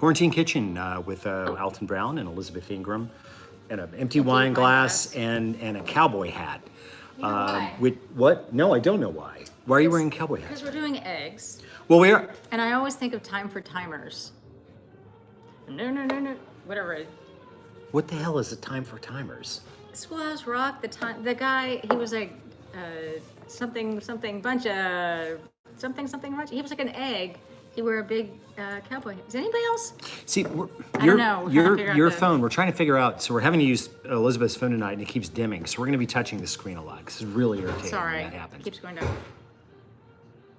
Quarantine Kitchen with Alton Brown and Elizabeth Ingram, and an empty wine glass and a cowboy hat. You know why? What? No, I don't know why. Why are you wearing cowboy hats? Because we're doing eggs. Well, we are. And I always think of time for timers. No. Whatever. What the hell is a time for timers? Schoolhouse Rock, the guy, he was like something bunch of something bunch. He was like an egg. He wore a big cowboy. Is anybody else? See, I don't know. Your phone. We're trying to figure out. So we're having to use Elizabeth's phone tonight, and it keeps dimming. So we're going to be touching the screen a lot. This is really irritating Sorry, when that happens. keeps going down.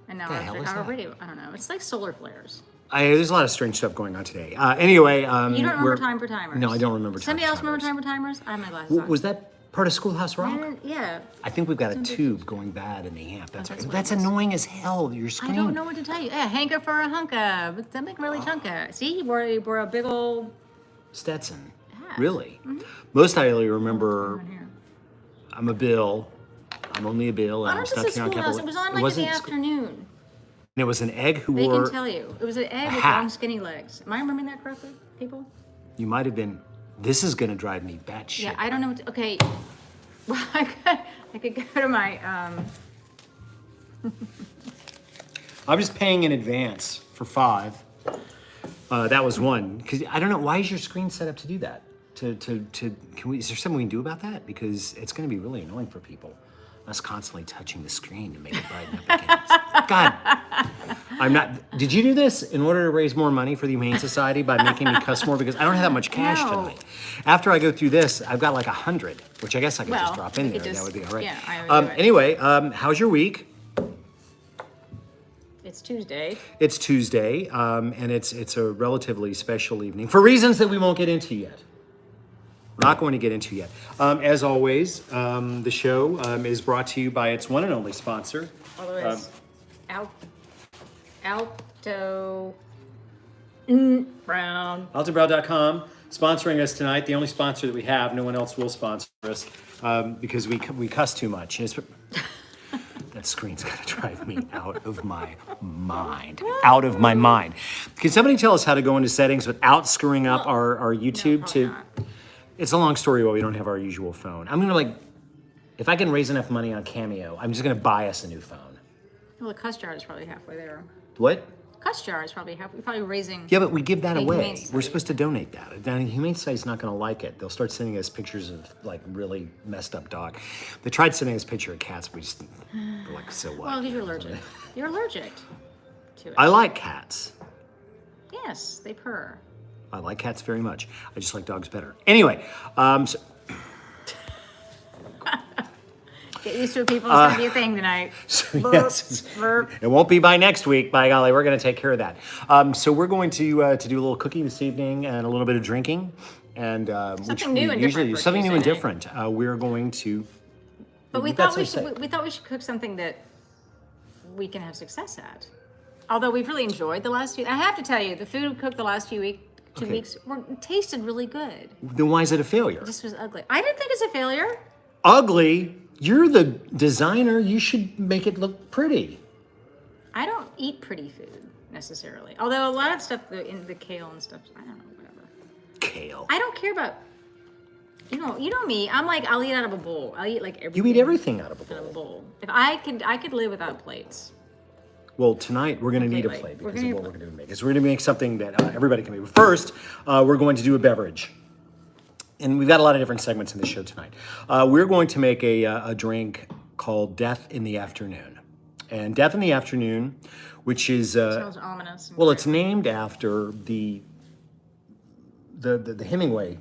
And now I don't know. It's like solar flares. There's a lot of strange stuff going on today. Anyway, you don't remember time for timers? No, I don't remember. Somebody else remember time for timers? I have my glasses on. Was that part of Schoolhouse Rock? Yeah. I think we've got a tube going bad in the amp. That's annoying as hell. Your screen. I don't know what to tell you. Yeah, hanker for a hunka, but something really chunka. See, he wore a big old Stetson. hat. Really? Mm-hmm. Most I only remember. I'm a Bill. I'm only a Bill. And I'm stuck here on Capitol. It was on like in the afternoon. And it was an egg who they wore. They can tell you. It was an egg with long, skinny legs. Am I remembering that correctly, people? You might have been. This is going to drive me batshit. Yeah, I don't know. Okay. Well, I could go to my. I'm just paying in advance for 5. That was one. Because I don't know. Why is your screen set up to do that? Is there something we can do about that? Because it's going to be really annoying for people. Us constantly touching the screen to make it brighten up again. God, I'm not. Did you do this in order to raise more money for the Humane Society by making me cuss more? Because I don't have that much cash tonight. After I go through this, I've got like 100, which I guess I could just drop in there. That would be all right. Yeah, I would do it. Anyway, how's your week? It's Tuesday. It's Tuesday, and it's a relatively special evening for reasons that we won't get into yet. We're not going to get into yet. As always, the show is brought to you by its one and only sponsor. Although it's Alto Brown. AltoBrown.com sponsoring us tonight. The only sponsor that we have. No one else will sponsor us because we cuss too much. That screen's going to drive me out of my mind. Out of my mind. Can somebody tell us how to go into settings without screwing up our YouTube Not. It's a long story why we don't have our usual phone. I'm gonna if I can raise enough money on Cameo, I'm just gonna buy us a new phone. Well, the cuss jar is probably halfway there. What? Cuss jar is probably halfway. Probably raising. Yeah, but we give that away. We're supposed to donate that. The Humane Society's not gonna like it. They'll start sending us pictures of like really messed up dog. They tried sending us a picture of cats, but we're like, so what? Well, because you're allergic. You're allergic to it. I like cats. Yes, they purr. I like cats very much. I just like dogs better. Anyway, get used to it, people. It's going to be a thing tonight. It won't be by next week. By golly, we're going to take care of that. So we're going to do a little cooking this evening and a little bit of drinking. And something new and different. Something new and different. We're going to. But we thought we should cook something that we can have success at. Although we've really enjoyed the last few. I have to tell you, the food we cooked the last few weeks. 2 weeks tasted really good. Then why is it a failure? It just was ugly. I didn't think it's a failure. Ugly? You're the designer. You should make it look pretty. I don't eat pretty food necessarily. Although a lot of stuff in the kale and stuff, I don't know, whatever. Kale. I don't care about. You know me. I'm like I'll eat out of a bowl. I'll eat like everything. You eat everything out of a bowl. Out of a bowl. If I could live without plates. Well, tonight we're going to need a plate because of what we're going to make. So we're going to make something that everybody can make. But first, we're going to do a beverage. And we've got a lot of different segments in the show tonight. We're going to make a drink called Death in the Afternoon. And Death in the Afternoon, which is... sounds ominous. Well, it's named after the Hemingway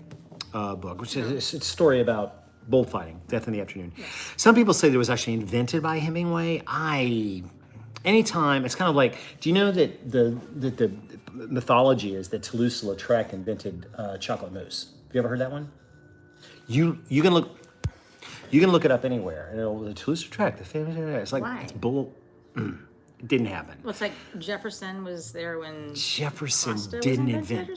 book, which is a story about bullfighting, Death in the Afternoon. Yes. Some people say that it was actually invented by Hemingway. Anytime, it's kind of like, do you know that the mythology is that Toulouse-Lautrec invented chocolate mousse? Have you ever heard that one? You can look it up anywhere, and it'll the Toulouse-Lautrec, the famous. It's like it's bull. It didn't happen. Well, it's like Jefferson was there when Jefferson didn't invent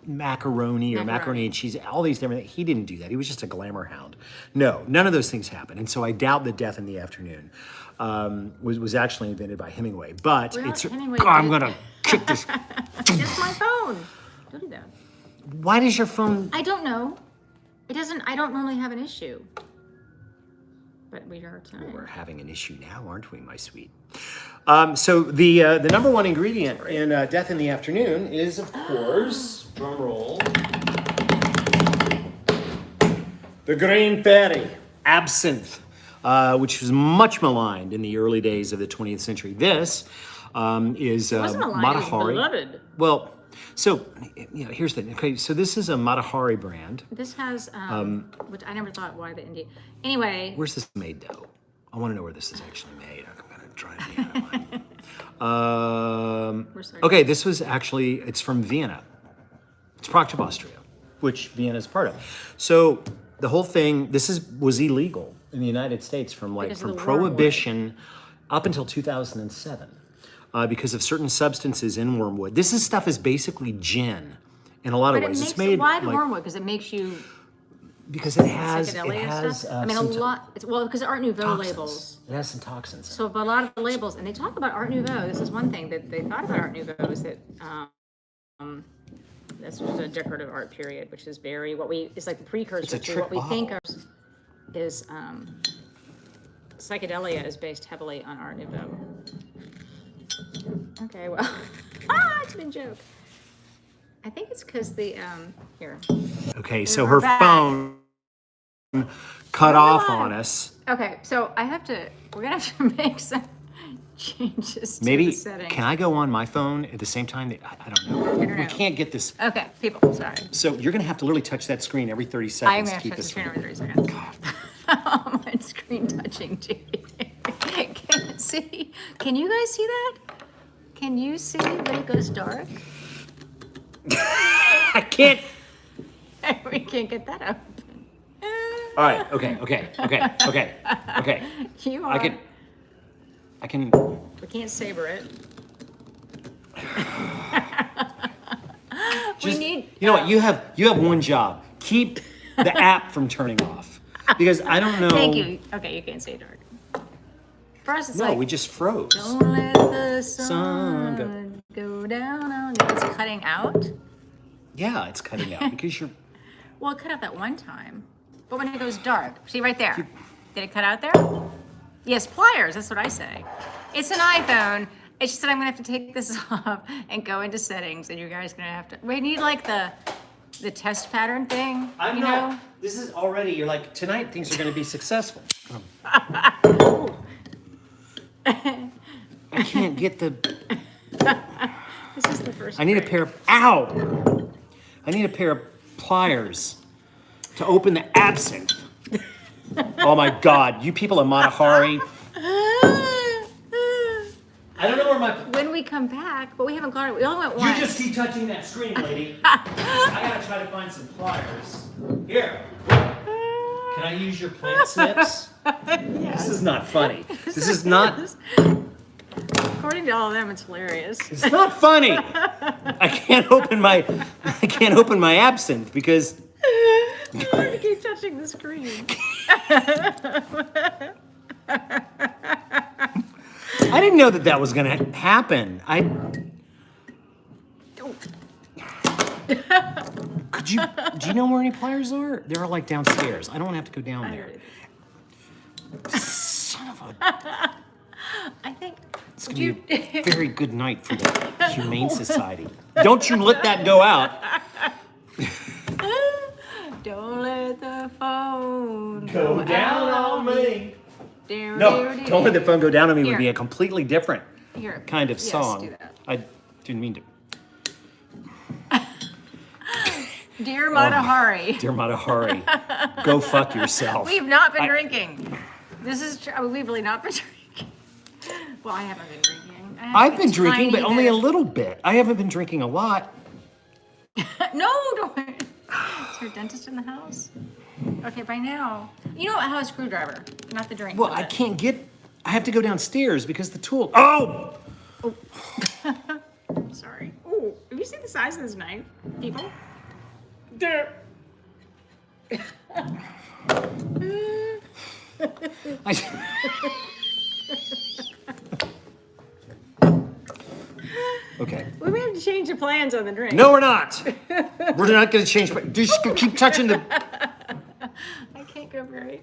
macaroni or macaroni and cheese. All these different things. He didn't do that. He was just a glamour hound. No, none of those things happened. And so I doubt that Death in the Afternoon was actually invented by Hemingway. But Hemingway I'm gonna kick this. It's my phone. Don't do that. Why does your phone? I don't know. It doesn't. I don't normally have an issue. But we are tonight. We're having an issue now, aren't we, my sweet? So the number one ingredient in Death in the Afternoon is, of course, drum roll, the Green Fairy, absinthe, which was much maligned in the early days of the 20th century. This is Matahari. Beloved. Well, so here's the thing. Okay, so this is a Matahari brand. This has, which I never thought why the Indian. Anyway. Where's this made though? I want to know where this is actually made. I'm gonna try to be out of mine. Okay, this was actually, it's from Vienna. It's a product of Austria, which Vienna is part of. So the whole thing, was illegal in the United States from Prohibition up until 2007 because of certain substances in wormwood. This stuff is basically gin in a lot of ways. It's made why the wormwood? Because it makes you. Because it has stuff? I mean, a lot. Because Art Nouveau toxins. Labels. It has some toxins. So, but a lot of the labels, and they talk about Art Nouveau. This is one thing that they thought about Art Nouveau is that this was a decorative art period, which is it's like the precursor to what we think is psychedelia is based heavily on Art Nouveau. Okay, well, it's a big joke. I think it's because the here. Okay, so her phone cut off on us. Okay, so we're gonna have to make some changes to Maybe the settings. Can I go on my phone at the same time? I don't know. I don't know. We can't get this. Okay, people, sorry. So you're gonna have to literally touch that screen every 30 I'm seconds gonna to keep touch the this screen from. every 30 seconds. God. Oh, my screen touching, see? Can you guys see that? Can you see when it goes dark? I can't. We can't get that open. All right. Okay. You are. I can. We can't saber it. Just, we need. You know what? You have one job. Keep the app from turning off. Because I don't know. Thank you. Okay, you can't say dark. For us, it's we just froze. Don't let the sun go down on you. It's cutting out? Yeah, it's cutting out because you're. Well, it cut out that one time. But when it goes dark, see right there. Did it cut out there? Yes, pliers, that's what I say. It's an iPhone. It's just that I'm gonna have to take this off and go into settings, and you guys are gonna have to. We need like the test pattern thing. I know. This is already. You're like tonight. Things are gonna be successful. I can't get the. This is the first. I need a pair of. Ow! I need a pair of pliers to open the absinthe. Oh my God! You people in Matahari. I don't know where my. When we come back, but we haven't got it. We only went once. You just keep touching that screen, lady. I gotta try to find some pliers. Here. Can I use your plant snips? Yes. This is not funny. This is not. According to all of them, it's hilarious. It's not funny. I can't open my absinthe because. You have to keep touching the screen. I didn't know that was gonna happen. Do you know where any pliers are? They're like downstairs. I don't have to go down there. Son of a. I think. It's gonna be a very good night for the Humane Society. Don't you let that go out. Don't let the phone Go down on me. No, Don't let the phone go down on me would be a completely different kind of song. Do that. I didn't mean to. Dear Matahari. Dear Matahari, go fuck yourself. We've not been drinking. This is true. We've really not been drinking. Well, I haven't been drinking. I've been drinking, but only a little bit. I haven't been drinking a lot. No, don't. Is there a dentist in the house? Okay, by now. You know how a screwdriver, not the drink. Well, I can't get. I have to go downstairs because the tool. Oh! Sorry. Oh, have you seen the size of this knife, people? Okay. We may have to change the plans on the drink. No, we're not. We're not going to change. Just keep touching the. I can't go right.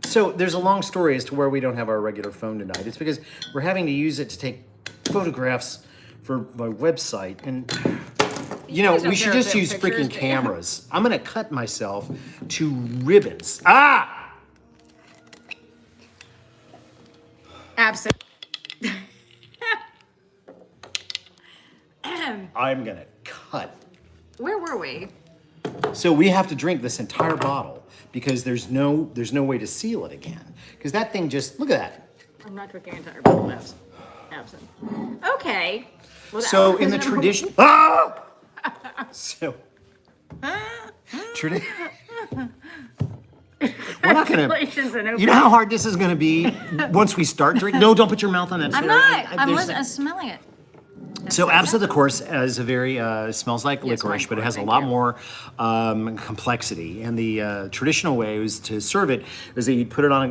So there's a long story as to where we don't have our regular phone tonight. It's because we're having to use it to take photographs for my website, and you know we should just use freaking cameras. I'm going to cut myself to ribbons. Ah! Absinthe. I'm going to cut. Where were we? So we have to drink this entire bottle because there's no way to seal it again. Because that thing just, look at that. I'm not drinking entire bottle of absinthe. Okay. Well, So in the tradition, ah! So, tradition. We're not gonna. You know how hard this is gonna be once we start drinking. No, don't put your mouth on that. I'm not. I'm smelling it. So absinthe, of course, is a very smells like licorice, but it has a lot more complexity. And the traditional way was to serve it is that you'd put it on.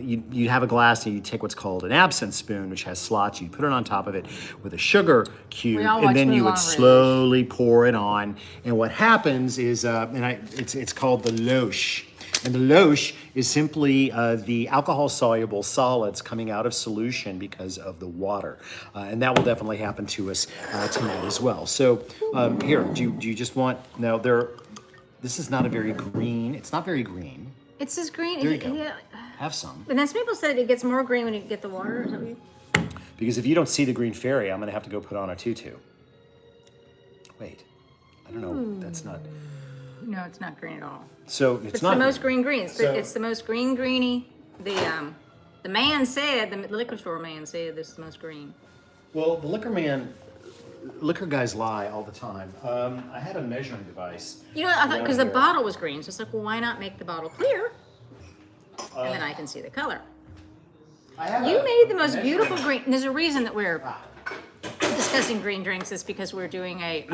You have a glass and you take what's called an absinthe spoon, which has slots. You put it on top of it with a sugar cube, and then you would slowly pour it on. And what happens is, it's called the loche. And the loche is simply the alcohol-soluble solids coming out of solution because of the water. And that will definitely happen to us tonight as well. So here, do you just want, now this is not a very green, it's not very green. It's just green. There you go. Yeah. Have some. And then some people said it gets more green when you get the water. Is that what you... Because if you don't see the green fairy, I'm going to have to go put on a tutu. Wait, I don't know, that's not... No, it's not green at all. So it's not the most green greens. So, it's the most green greeny. The man said, the liquor store man said this is the most green. Well, the liquor guys lie all the time. I had a measuring device. You know, I thought because the bottle was green, so it's like, well, why not make the bottle clear? And then I can see the color. You made the most beautiful green. And there's a reason that we're discussing green drinks is because we're doing a.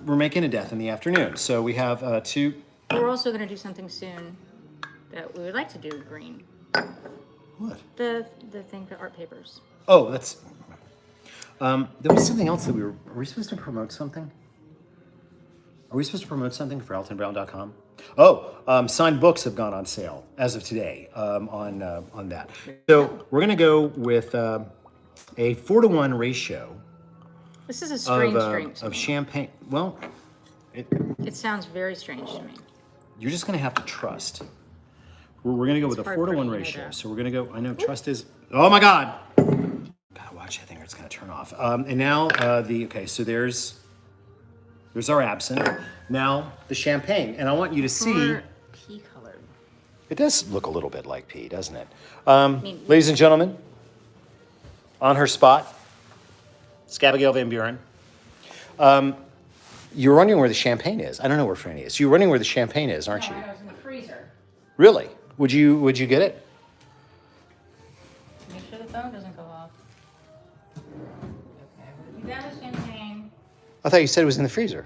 We're making a death in the afternoon, so we have two. We're also going to do something soon that we would like to do green. What? The thing for art papers. Oh, that's. There was something else that Are we supposed to promote something? Are we supposed to promote something for AltonBrown.com? Oh, signed books have gone on sale as of today on that. So we're going to go with a 4-to-1 ratio. This is a strange drink. Of champagne. Well, it sounds very strange to me. You're just going to have to trust. We're going to go with a 4-to-1 ratio. So we're going to go. I know trust is. Oh my God! Gotta watch. I think it's going to turn off. And now okay. So there's our absinthe. Now the champagne, and I want you to see. Pea colored. It does look a little bit like pea, doesn't it? Ladies and gentlemen, on her spot, Abigail Van Buren. You're wondering where the champagne is. I don't know where Franny is. You're wondering where the champagne is, aren't you? No, I was in the freezer. Really? Would you get it? Make sure the phone doesn't go off. Okay, you got the champagne. I thought you said it was in the freezer.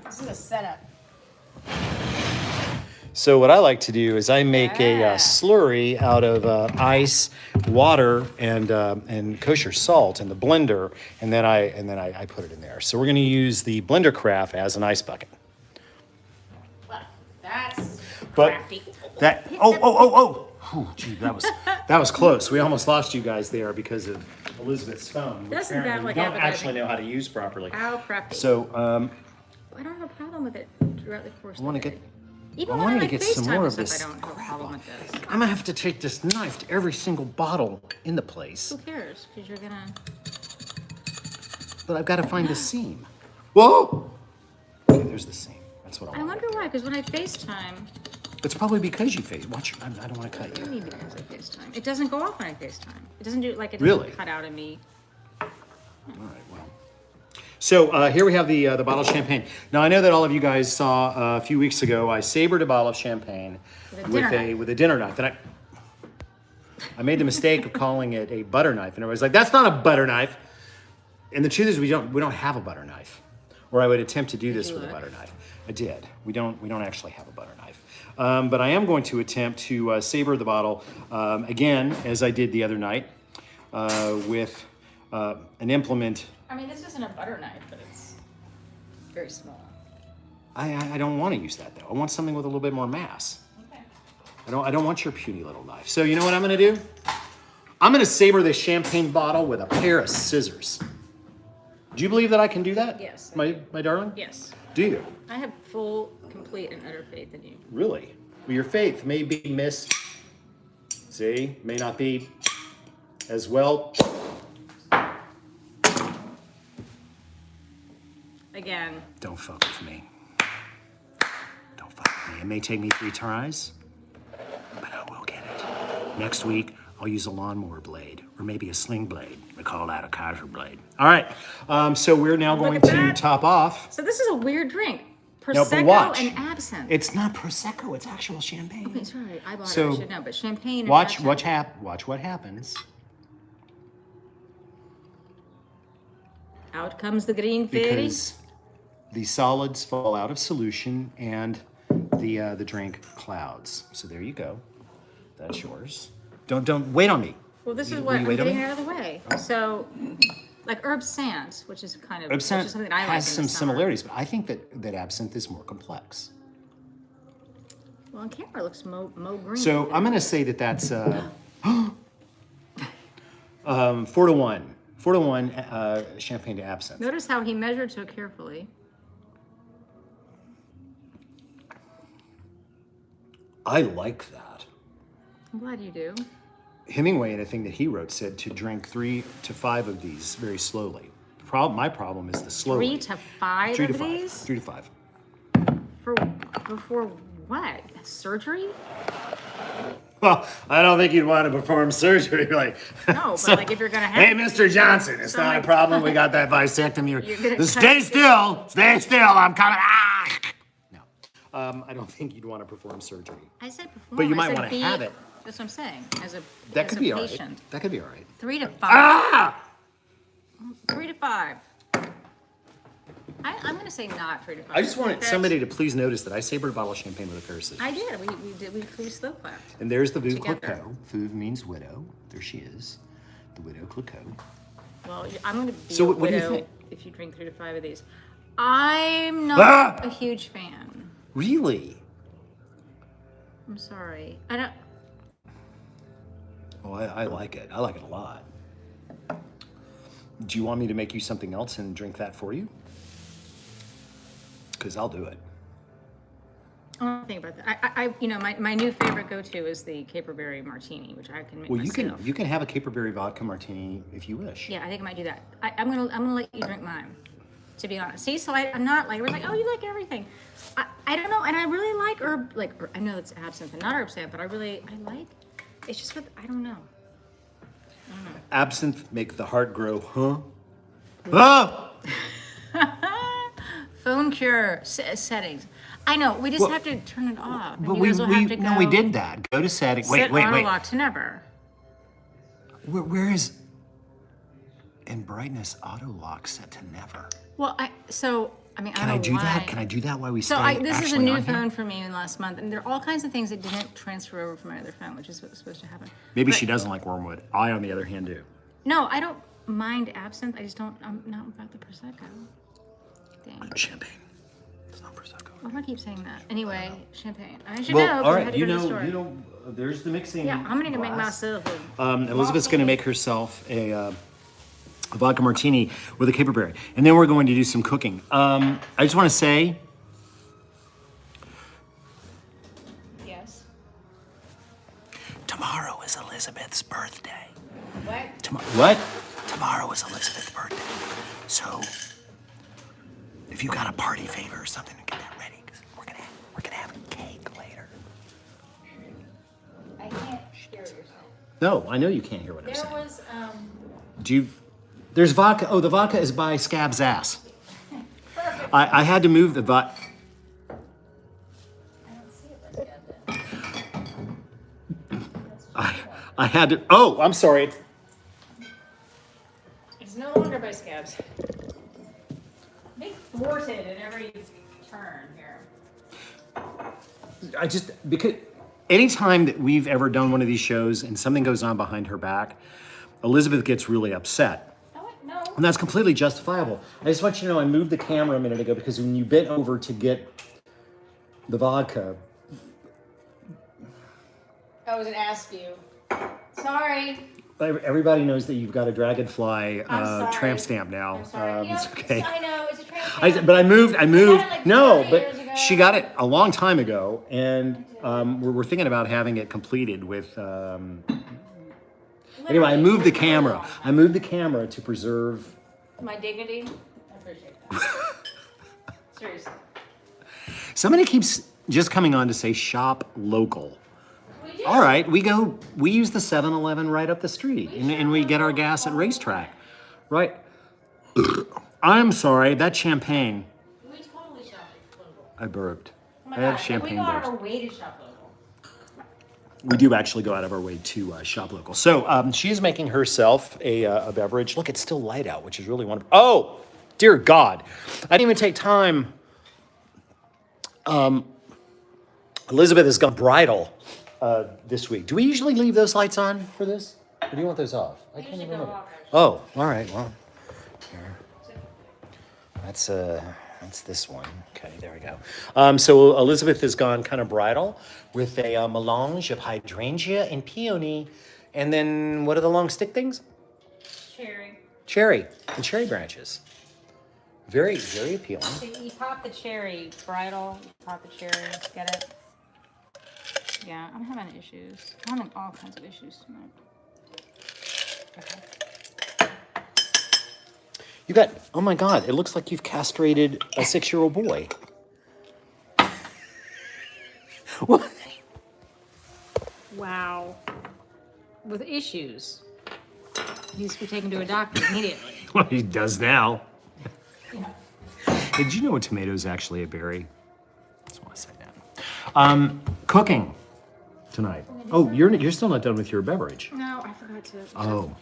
This is a setup. So what I like to do is I make a slurry out of ice, water, and kosher salt in the blender, and then I put it in there. So we're going to use the blender craft as an ice bucket. Well, that's crafty. Oh, gee, that was close. We almost lost you guys there because of Elizabeth's phone. Doesn't that we don't actually know how to use properly. How crafty. So I don't have a problem with it throughout the course I want of to the get. day. Even I when wanted to like get some more of FaceTime this. stuff, I don't have a problem with this. I'm gonna have to take this knife to every single bottle in the place. Who cares? Because you're gonna. But I've got to find the seam. Whoa! Okay, there's the seam. That's what I want. I wonder why. Because when I FaceTime. It's probably because you Watch. I don't want to cut you. Maybe because I FaceTime. It doesn't go off when I FaceTime. It doesn't do it like it Really? doesn't cut out of me. All right. Well. So here we have the bottle of champagne. Now I know that all of you guys saw a few weeks ago. I sabered a bottle of champagne with a dinner knife, and I made the mistake of calling it a butter knife, and everybody's like, "That's not a butter knife." And the truth is, we don't have a butter knife, or I would attempt to do this with a butter knife. I did. We don't actually have a butter knife, but I am going to attempt to saber the bottle again, as I did the other night, with an implement. I mean, this isn't a butter knife, but it's very small. I don't want to use that though. I want something with a little bit more mass. Okay. I don't want your puny little knife. So you know what I'm gonna do? I'm gonna saber this champagne bottle with a pair of scissors. Do you believe that I can do that? Yes. My darling? Yes. Do you? I have full, complete, and utter faith in you. Really? Well, your faith may be missed. See? May not be as well. Again. Don't fuck with me. Don't fuck with me. It may take me 3 tries, but I will get it. Next week, I'll use a lawnmower blade, or maybe a sling blade. We call that a Kaiser blade. All right, so we're now going to top off. So this is a weird drink. No, but Prosecco watch. and absinthe. It's not Prosecco, it's actual champagne. Okay, sorry, I bought So, it, I should know, but champagne and Watch absinthe. watch what happens. Out comes the green fairy. Because the solids fall out of solution and the drink clouds. So there you go. That's yours. Don't wait on me. Well, this is Will what you I'm wait on getting me? out of the way. So, like absinthe, which is kind of Absinthe which is something that I like has in some the summer. similarities, but I think that absinthe is more complex. Well, on camera it looks mo green. So I'm going to say that that's 4 to 1. 4 to 1 champagne to absinthe. Notice how he measured so carefully. I like that. I'm glad you do. Hemingway, in a thing that he wrote, said to drink 3 to 5 of these very slowly. My problem is the slowly. 3 to 5 3 to of 5. these? 3 to 5. Before what? Surgery? Well, I don't think you'd want to perform surgery. Like, No, but like if you're gonna have. hey, Mr. Johnson, it's not a like- problem. We got that vasectomy. You're gonna Stay cut- still. Stay still. I'm coming. Ah! No, I don't think you'd want to perform surgery. I said perform. But you I might said wanna be- have it. That's what I'm saying. That as could a be all right. patient. That could be all right. 3 to 5. Ah! 3 to 5. I'm gonna say not 3 to 5. I just wanted That's- somebody to please notice that I sabered a bottle of champagne with a pair of scissors. I did. We slow clapped. And there's the Veuve Together. Clicquot. Veuve means widow. There she is. The widow Clicquot. Well, I'm gonna be So a what do you widow think? if you drink 3 to 5 of these. I'm not a huge fan. Really? I'm sorry. I don't. Oh, I like it. I like it a lot. Do you want me to make you something else and drink that for you? Because I'll do it. I want to think about that. My new favorite go-to is the caperberry martini, which I can make Well, myself. you can have a caperberry vodka martini if you wish. Yeah, I think I might do that. I'm gonna let you drink mine. To be honest, see, so I'm not like we're like, oh, you like everything. I don't know, and I really like herb. I know it's absinthe and not absinthe, but I like. It's just what I don't know. Absinthe make the heart grow, huh? Ah! Phone cure settings. I know. We just have to turn it off. And But you we guys will have to go we did that. Go to settings. Set Wait. auto lock to never. Where is in brightness auto lock set to never? Well, I mean, Can I I don't do know why. that? Can I do that while we So stay? this is a actually new on here? phone for me in the last month, and there are all kinds of things that didn't transfer over from my other phone, which is what's supposed to happen. Maybe But- she doesn't like wormwood. I, on the other hand, do. No, I don't mind absinthe. I just don't. I'm not about the prosecco. Dang. Champagne. It's not prosecco. Why do I keep saying that? Anyway, champagne. I should Well, know. 'cause all I right. had to You go to the know. store. There's the mixing. Yeah, I'm gonna make glass. myself. Elizabeth's going to make herself a vodka martini with a caperberry, and then we're going to do some cooking. I just want to say, Yes. tomorrow is Elizabeth's birthday. What? What? Tomorrow is Elizabeth's birthday. So, if you got a party favor or something, get that ready because we're gonna have cake later. I can't hear what you're saying. No, I know you can't hear what I'm There saying. was Do you? There's vodka. Oh, the vodka is by Scab's ass. I had to move the vodka. I don't see it like that. I had to. Oh, I'm sorry. It's no longer by Scabs. They thwarted in every turn here. I just because anytime that we've ever done one of these shows and something goes on behind her back, Elizabeth gets really upset. Oh, And that's completely justifiable. I just want you to know I moved the camera a minute ago because when you bent over to get the vodka. I was going to ask you. Sorry. Everybody knows that you've got a Dragonfly tramp stamp now. It's okay. I know, it's a tramp stamp. But I moved. Like no, but she got it a long time ago, and we're thinking about having it completed with. Anyway, I moved the camera. I moved the camera to preserve my dignity. I appreciate that. Seriously. Somebody keeps just coming on to say shop local. All right, we use the 7-Eleven right up the street, and we get our gas at Racetrack, right? I'm sorry, that champagne. We totally shop local. I burped. Oh my I have champagne we go out burps. of our way to shop local. We do actually go out of our way to shop local. So she is making herself a beverage. Look, it's still light out, which is really wonderful. Oh, dear God. I didn't even take time. Elizabeth has got bridal this week. Do we usually leave those lights on for this? Or do you want those off? I can't even remember. Oh, all right. Well, here. That's this one. Okay, there we go. So Elizabeth has gone kind of bridal with a melange of hydrangea and peony. And then what are the long stick things? Cherry. And cherry branches. Very, very appealing. So you pop the cherry, bridal, you pop the cherry, get it? Yeah, I'm having issues. I'm having all kinds of issues tonight. Okay. You got, oh my God, it looks like you've castrated a 6-year-old boy. What? Wow. With issues. He needs to be taken to a doctor immediately. Well, he does now. Hey, did you know a tomato is actually a berry? I just want to say that. Cooking tonight. Oh, you're still not done with your beverage. No, I forgot to. Oh,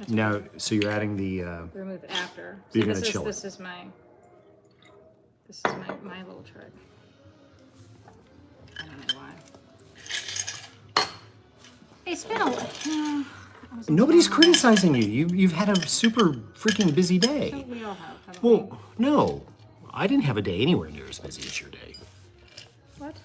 no. So you're adding the. Remove it after. You're gonna chill it. This is my little trick. I don't know why. It's been a. Nobody's criticizing you. You've had a super freaking busy day. We all have. Well, no, I didn't have a day anywhere near as busy as your day. What?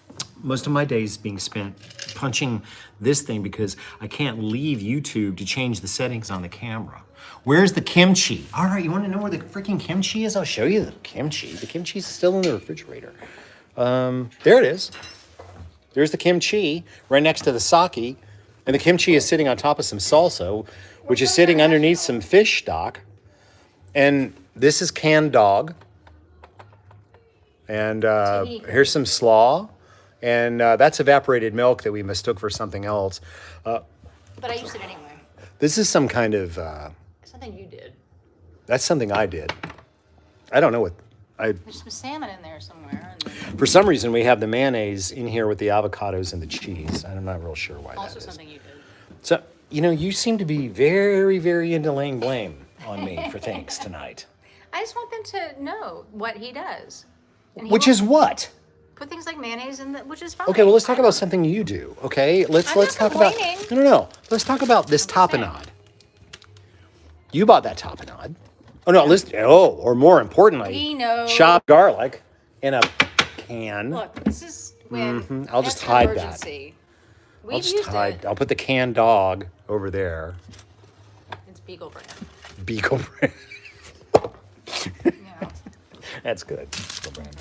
Most of my days being spent punching this thing because I can't leave YouTube to change the settings on the camera. Where's the kimchi? All right, you want to know where the freaking kimchi is? I'll show you the kimchi. The kimchi's still in the refrigerator. There it is. There's the kimchi right next to the sake. And the kimchi is sitting on top of some salsa, which is sitting underneath some fish stock. And this is canned dog. And here's some slaw. And that's evaporated milk that we mistook for something else. But I used it anyway. This is some kind of... something you did. That's something I did. I don't know what... There's some salmon in there somewhere. For some reason, we have the mayonnaise in here with the avocados and the cheese. I'm not real sure why that is. Also something you did. So, you seem to be very, very into laying blame on me for things tonight. I just want them to know what he does. Which is what? Put things like mayonnaise in, which is fine. Okay, well, let's talk about something you do, okay? Let's talk about... No. Let's talk about this tapenade. You bought that tapenade. Oh, no, or more importantly, chopped garlic in a can. Look, this is when I'll just hide emergency. that. I'll put the canned dog over there. It's Beagle brand. Beagle brand. Yeah. That's good. Beagle brand.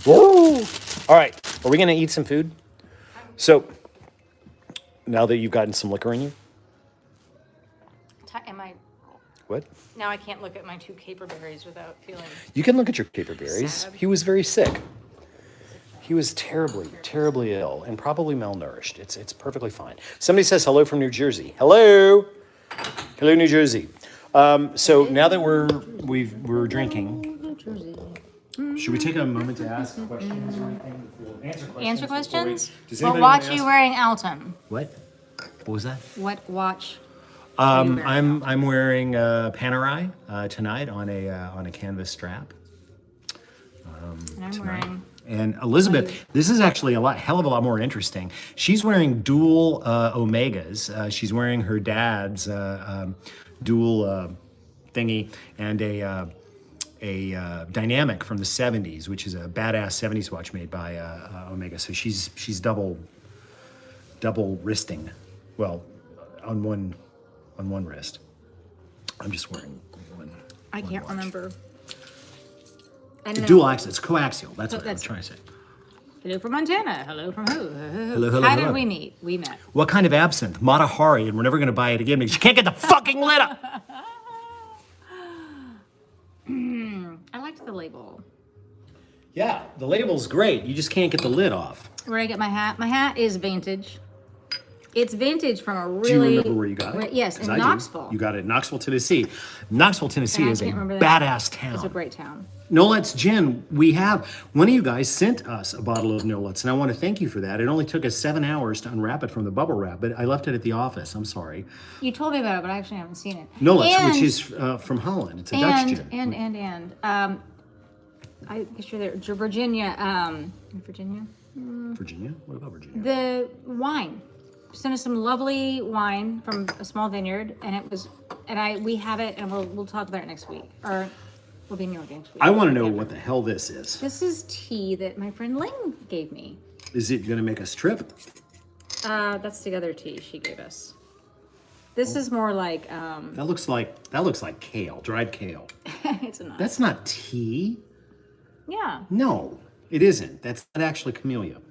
Woo! All right, are we going to eat some food? So, now that you've gotten some liquor in you? Am I... What? Now I can't look at my 2 caper berries without feeling... You can look at your caper berries. Sad. He was very sick. He was terribly, terribly ill and probably malnourished. It's perfectly fine. Somebody says hello from New Jersey. Hello. Hello, New Jersey. So now that we're drinking, New Jersey. should we take a moment to ask questions or anything? Answer questions? Does What anybody watch wanna are you ask- wearing, Alton? What was that? What watch? I'm wearing Pantry tonight on a canvas strap. And I'm tonight. wearing... And Elizabeth, this is actually hell of a lot more interesting. She's wearing dual Omegas. She's wearing her dad's dual thingy, and a dynamic from the 70s, which is a badass 70s watch made by Omega. So she's double wristing. Well, on one wrist. I'm just wearing one. I can't watch. remember. Dual axis. It's coaxial. That's what I'm trying to say. Hello from Montana. Hello from who? Hello. How did we meet? We met. What kind of absinthe? Mata Hari, and we're never going to buy it again because you can't get the fucking lid up. I liked the label. Yeah, the label's great. You just can't get the lid off. Where I get my hat? My hat is vintage. It's vintage from a really... Do you remember where you got it? Yes, in I Knoxville. Do. You got it in Knoxville, Tennessee. Knoxville, Tennessee And I is a can't remember that. badass town. It's a great town. Nolet's Gin, we have, one of you guys sent us a bottle of Nolet's, and I want to thank you for that. It only took us 7 hours to unwrap it from the bubble wrap, but I left it at the office. I'm sorry. You told me about it, but I actually haven't seen it. Nolet's, which is from Holland. It's a Dutch gin. I guess you're there. Virginia. Virginia? What about Virginia? The wine. Sent us some lovely wine from a small vineyard, and we have it, and we'll talk about it next week, or we'll be in New York next week. I want to know what the hell this is. This is tea that my friend Ling gave me. Is it going to make us trip? That's the other tea she gave us. This is more like That looks like kale, dried kale. it's not. That's not tea. Yeah. No, it isn't. That's not actually camellia.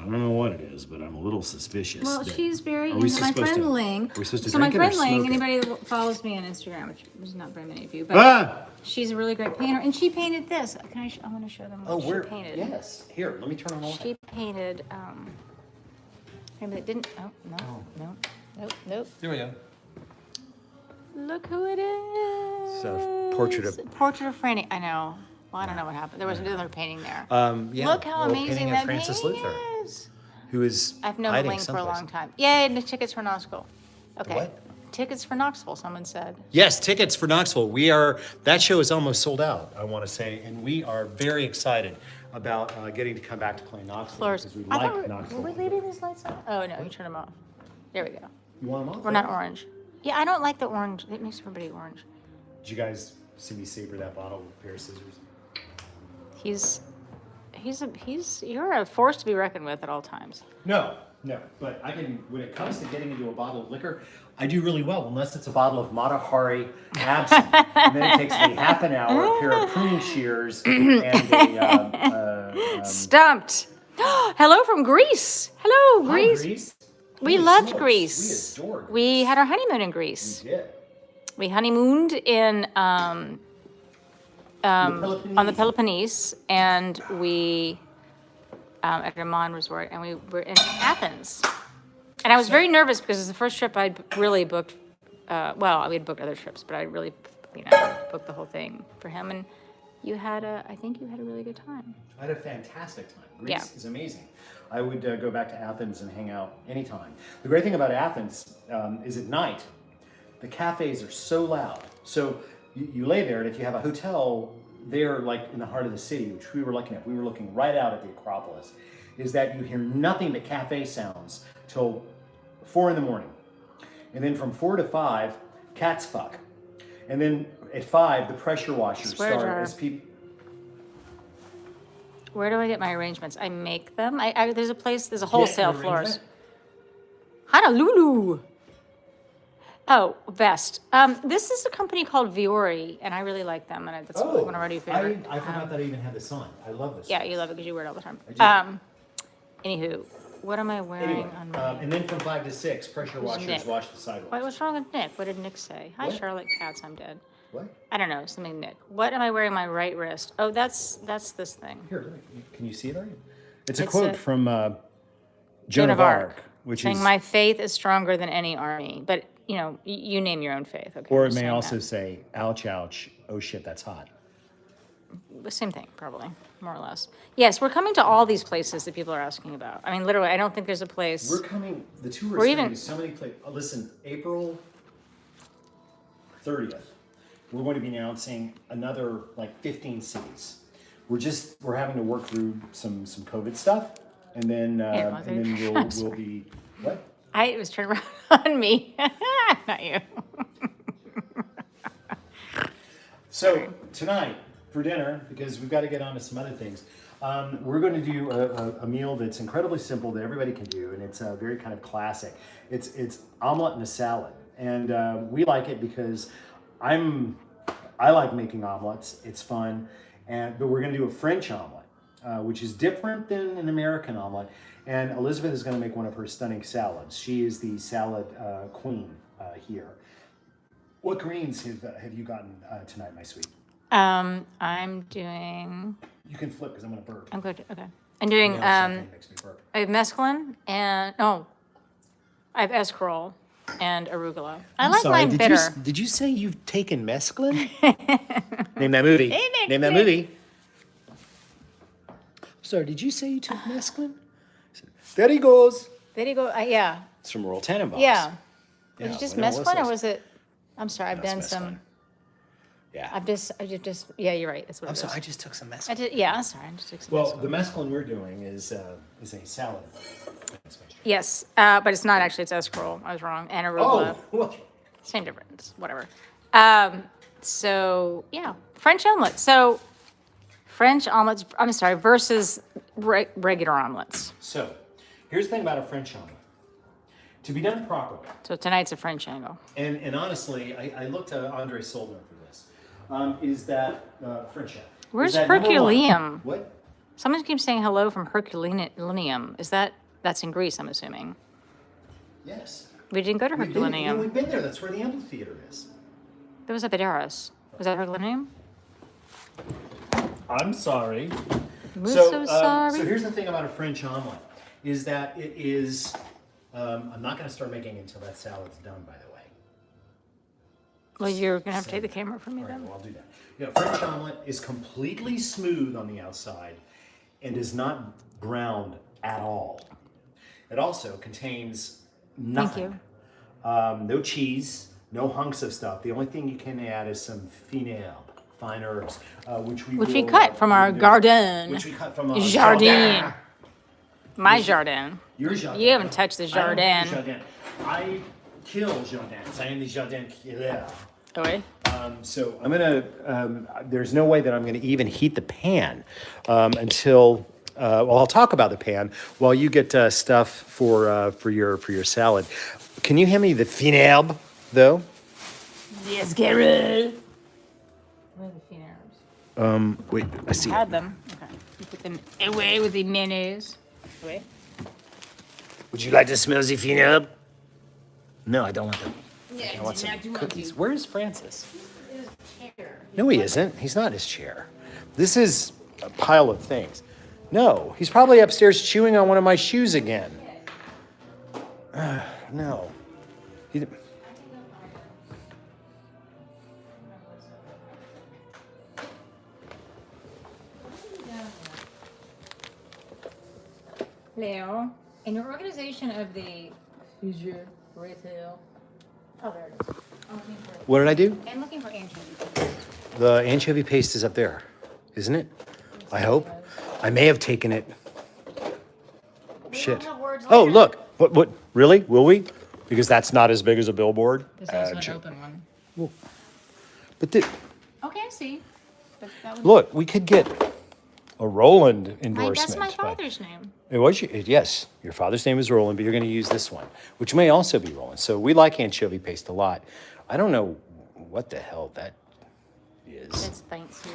I don't know what it is, but I'm a little suspicious. Well, she's very Are we into my supposed friend to- Ling. Are we supposed to So my drink it or friend Ling, smoke it? anybody that follows me on Instagram, which is not very many of you, but she's a really great painter, and she painted this. I want to show them what she painted. Yes. Here, let me turn on the light. She painted. Maybe it didn't. Oh no. Nope. Here we go. Look who it is. It's a portrait of Franny. I know. Well, I don't know what happened. There was another painting there. Yeah. Look how amazing painting that of Francis painting Luther, is. who is I've known hiding Ling for a someplace. long time. Yay, and the tickets for Knoxville. Okay. What? Tickets for Knoxville, someone said. Yes, tickets for Knoxville. That show is almost sold out, I want to say, and we are very excited about getting to come back to play Knoxville Floors. because we I like thought Knoxville. were we leaving these lights on? Oh no, you turn them off. There we go. You want them off? We're not orange. Yeah, I don't like the orange. It makes everybody orange. Did you guys see me saber that bottle with a pair of scissors? You're a force to be reckoned with at all times. No, but when it comes to getting into a bottle of liquor, I do really well, unless it's a bottle of Mata Hari absinthe. And then it takes me half an hour, a pair of pruning shears, and Stumped. Hello from Greece. Hello, Greece. Greece. We Holy loved smokes, Greece. We adored Greece. We had our honeymoon in Greece. We did. We honeymooned in on the Peloponnese, and we at Ramon Resort, and we were in Athens. And I was very nervous because it was the first trip I'd really booked. We had booked other trips, but I really, booked the whole thing for him. And I think you had a really good time. I had a fantastic time. Greece is amazing. I would go back to Athens and hang out anytime. The great thing about Athens is at night, the cafes are so loud. So you lay there, and if you have a hotel there, like in the heart of the city, which we were looking right out at the Acropolis, is that you hear nothing but cafe sounds till 4 a.m. And then from 4 to 5, cats fuck. And then at 5, the pressure washers start as people. Where do I get my arrangements? I make them. There's a wholesale floors. Honolulu. Oh, Vest. This is a company called Viore, and I really like them, and that's one of our new favorites. I forgot that I even had this on. I love this. Yeah, you love it because you wear it all the time. Anywho, what am I wearing Anyway, on my... and then from 5 to 6, pressure washers Nick? wash the sidewalks. Wait, what's wrong with Nick? What did Nick say? Hi, What? Charlotte Katz, I'm dead. What? I don't know, something Nick. What am I wearing on my right wrist? Oh, that's this thing. Here, can you see it? It's a It's quote a- from Joan of Arc, which saying is, my faith is stronger than any army. But, you name your own faith, okay? or I'm it just may saying also that. say, ouch, ouch, oh shit, that's hot. The same thing, probably, more or less. Yes, we're coming to all these places that people are asking about. I mean, literally, I don't think there's a place. We're coming, the tour We're is even- coming to so many places. Listen, April 30th, we're going to be announcing another 15 cities. We're having to work through some COVID stuff, and then we'll be, what? It was turned around on me, not you. So tonight for dinner, because we've got to get on to some other things, we're going to do a meal that's incredibly simple that everybody can do, and it's very kind of classic. It's omelet and a salad, and we like it because I like making omelets. It's fun, but we're going to do a French omelet, which is different than an American omelet. And Elizabeth is going to make one of her stunning salads. She is the salad queen here. What greens have you gotten tonight, my sweet? I'm doing. You can flip because I'm going to burp. I'm good. Okay. I'm doing. Makes me burp. I have mesclun and I have escarole and arugula. I like mine bitter. Did you say you've taken mescaline? Name that movie. Name that movie. Sorry, did you say you took mescaline? There he goes. There you go. Yeah. It's from Royal Tenenbaums. Yeah. Was it just mescaline or was it? I'm sorry. I've done some. Yeah. I just. Yeah, you're right. That's what I'm it is. sorry. I just took some mescaline. Yeah, I'm sorry. I just took some. Well, mescaline. the mescaline we're doing is a salad. Yes, but it's not actually. It's escarole. I was wrong. And arugula. Oh, well. Same difference. Whatever. So yeah, French omelet. So French omelets. I'm sorry. Versus regular omelets. So, here's the thing about a French omelet. To be done properly. So tonight's a French angle. And honestly, I looked at Andre Solder for this. Is that French chef? Where's Herculaneum? What? Someone keeps saying hello from Herculaneum. That's in Greece, I'm assuming. Yes. We didn't go to Herculaneum. We've been there. That's where the amphitheater is. That was Epidaurus. Was that Herculaneum? I'm sorry. I'm so sorry. So here's the thing about a French omelet, is that it is. I'm not going to start making it until that salad's done, by the way. Well, you're going to have to take the camera from me All right, then. well, I'll do that. French omelet is completely smooth on the outside and is not browned at all. It also contains nothing. Thank you. No cheese, no hunks of stuff. The only thing you can add is some fine herbs, which we cut from our garden. Which we cut from our jardin. My jardin. Your jardin. You haven't touched the jardin. I kill jardins. I am the jardin killer. Oh, wait. So I'm gonna. There's no way that I'm gonna even heat the pan until. Well, I'll talk about the pan while you get stuff for your salad. Can you hand me the finherbe though? Yes, Carol. Where are the finherbes? Wait, I see. Had them. Okay. You put them away with the mayonnaise. Away. Would you like to smell the finherbe? No, I don't want them. Yeah, I want some cookies. to. Where is Francis? No, he isn't. He's not in his chair. This is a pile of things. No, he's probably upstairs chewing on one of my shoes again. No. Leo, in your organization of the future retail. Oh, there it is. What did I do? I'm looking for anchovy. The anchovy paste is up there, isn't it? I hope. I may have taken it. Shit. Oh, look. What? Really? Will we? Because that's not as big as a billboard. This is an open one. Well, but Okay, I see. But that would look, we could get a Roland endorsement. That's my father's name. It was yes. Your father's name is Roland, but you're going to use this one, which may also be Roland. So we like anchovy paste a lot. I don't know what the hell that is. That's fancy.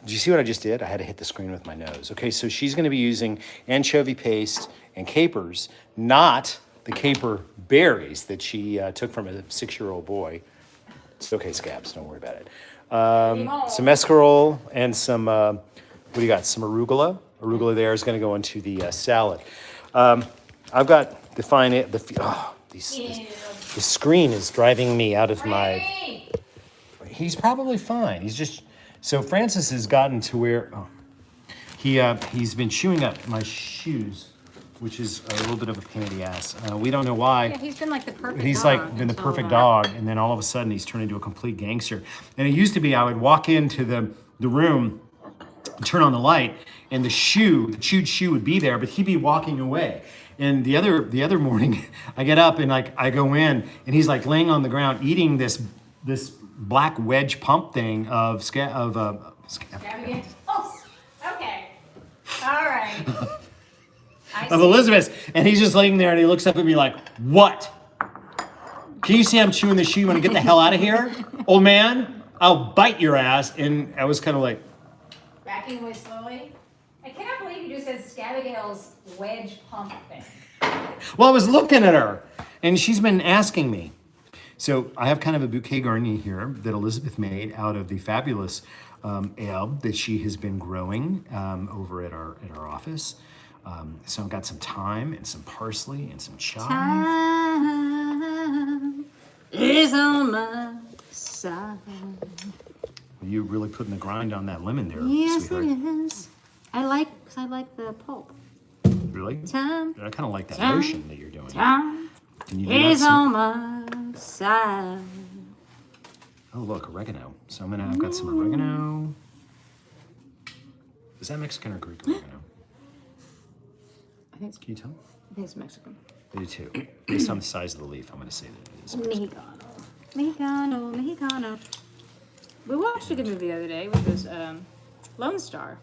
Did you see what I just did? I had to hit the screen with my nose. Okay, so she's going to be using anchovy paste and capers, not the caper berries that she took from a 6-year-old boy. It's okay, Scabs. Don't worry about it. Some escarole and some, what do you got? Some arugula. Arugula there is going to go into the salad. I've got the screen is driving me out of my. He's probably fine. He's just so Francis has gotten to where he's been chewing up my shoes, which is a little bit of a pain in the ass. We don't know why. Yeah, he's been like the perfect. He's dog like been the until perfect that. dog, and then all of a sudden he's turned into a complete gangster. And it used to be I would walk into the room, turn on the light, and the chewed shoe would be there, but he'd be walking away. And the other morning, I get up and I go in, and he's like laying on the ground eating this this black wedge pump thing of Scabies. Oh, okay. All right. of Elizabeth's, and he's just laying there, and he looks up at me like, "What? Can you see I'm chewing the shoe? You want to get the hell out of here, old man? I'll bite your ass." And I was kind of like, backing away slowly. I cannot believe you just said Scabigail's wedge pump thing. well, I was looking at her, and she's been asking me. So I have kind of a bouquet garni here that Elizabeth made out of the fabulous herb that she has been growing over at our office. So I've got some thyme and some parsley and some chive. Time is on my side. You really putting the grind on that lemon there, Yes, sweetheart. it is. I like the pulp. Really? Time, I kind of like that Time. motion that you're doing. time Can you do is that? on my side. Oh, look, oregano. So I've got some oregano. Is that Mexican or Greek oregano? I think Can you tell? it's Mexican. I do too. Based on the size of the leaf, I'm going to say that it is. Mexicano. We watched a good movie the other day, which was Lone Star.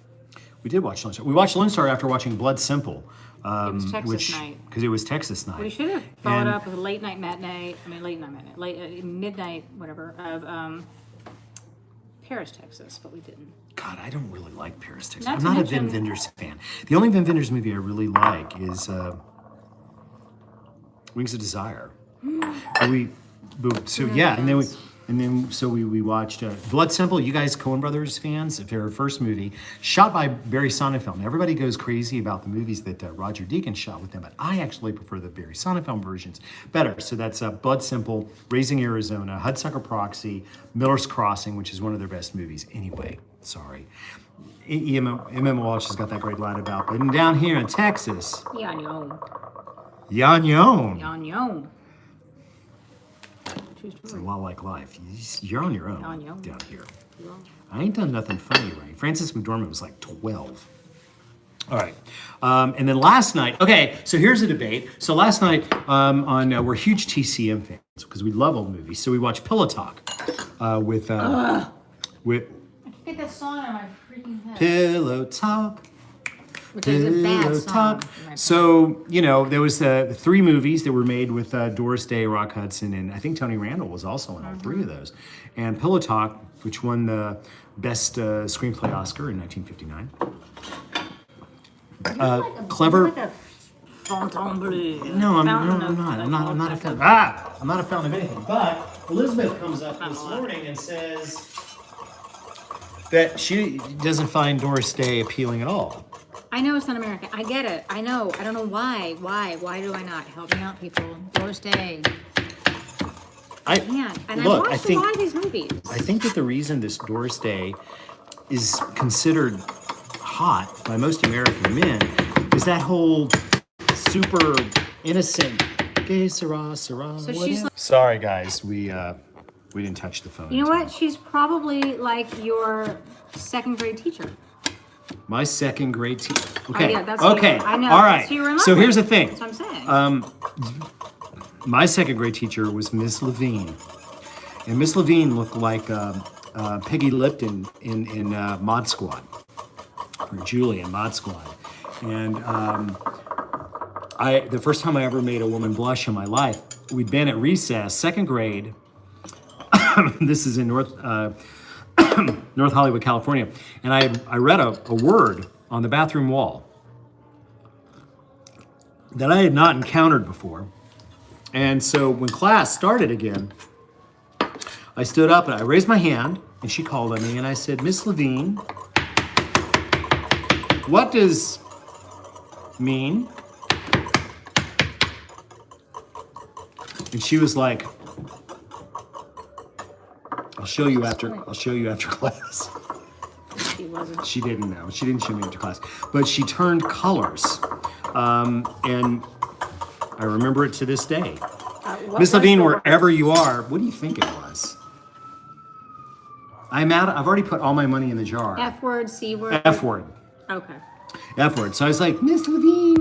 We did watch Lone Star. We watched Lone Star after watching Blood Simple. It was Texas night. Because it was Texas night. We should have followed up with a late night matinee. Midnight, whatever, of Paris, Texas, but we didn't. God, I don't really like Paris, Texas. Not I'm to not a mention- Wim Wenders fan. The only Wim Wenders movie I really like is Wings of Desire. We watched Blood Simple. You guys, Coen Brothers fans, if their first movie, shot by Barry Sonnenfeld. Now, everybody goes crazy about the movies that Roger Deakins shot with them, but I actually prefer the Barry Sonnenfeld versions better. So that's Blood Simple, Raising Arizona, Hudsucker Proxy, Miller's Crossing, which is one of their best movies. Anyway, sorry. M.M. Walsh has got that great line about, but down here in Texas, Yanyon. True It's a story. lot like life. You're on your own On your own. down here. I ain't done nothing funny, right? Frances McDormand was like 12. All right. And then last night, okay, so here's a debate. So last night we're huge TCM fans because we love old movies. So we watched Pillow Talk with I get that song out of my freaking head. Pillow Talk. Which is a bad Pillow song. Talk. So, there was the 3 movies that were made with Doris Day, Rock Hudson, and I think Tony Randall was also in all 3 of those. And Pillow Talk, which won the Best Screenplay Oscar in 1959. Clever. Like a Fontainebleau. No, I'm Fountain not. of- I'm not a fan. I'm not a fan of anything. But Elizabeth comes up this morning and says that she doesn't find Doris Day appealing at all. I know it's not American. I get it. I know. I don't know why. Why do I not? Help me out, people. Doris Day. I can't. And I watched a lot of these movies. I think that the reason this Doris Day is considered hot by most American men is that whole super innocent gay Sarah. So she's like, Sorry, guys, we didn't touch the phone. you know what? She's probably like your second grade teacher. My second grade teacher. Okay. yeah, that's okay. who I know. All That's right. who you were in love So here's the with. thing. That's what I'm saying. My second grade teacher was Miss Levine, and Miss Levine looked like Peggy Lipton in Mod Squad, or Julie in Mod Squad. And the first time I ever made a woman blush in my life, we'd been at recess, second grade. This is in North Hollywood, California, and I read a word on the bathroom wall that I had not encountered before. And so when class started again, I stood up and I raised my hand, and she called on me, and I said, "Miss Levine, what does mean?" And she was like, I'll show you after class." She wasn't. She didn't know. She didn't show me after class. But she turned colors. And I remember it to this day. Miss Levine, wherever you are, what do you think it was? I've already put all my money in the jar. F word, C word. F word. Okay. F word. So I was like, "Miss Levine,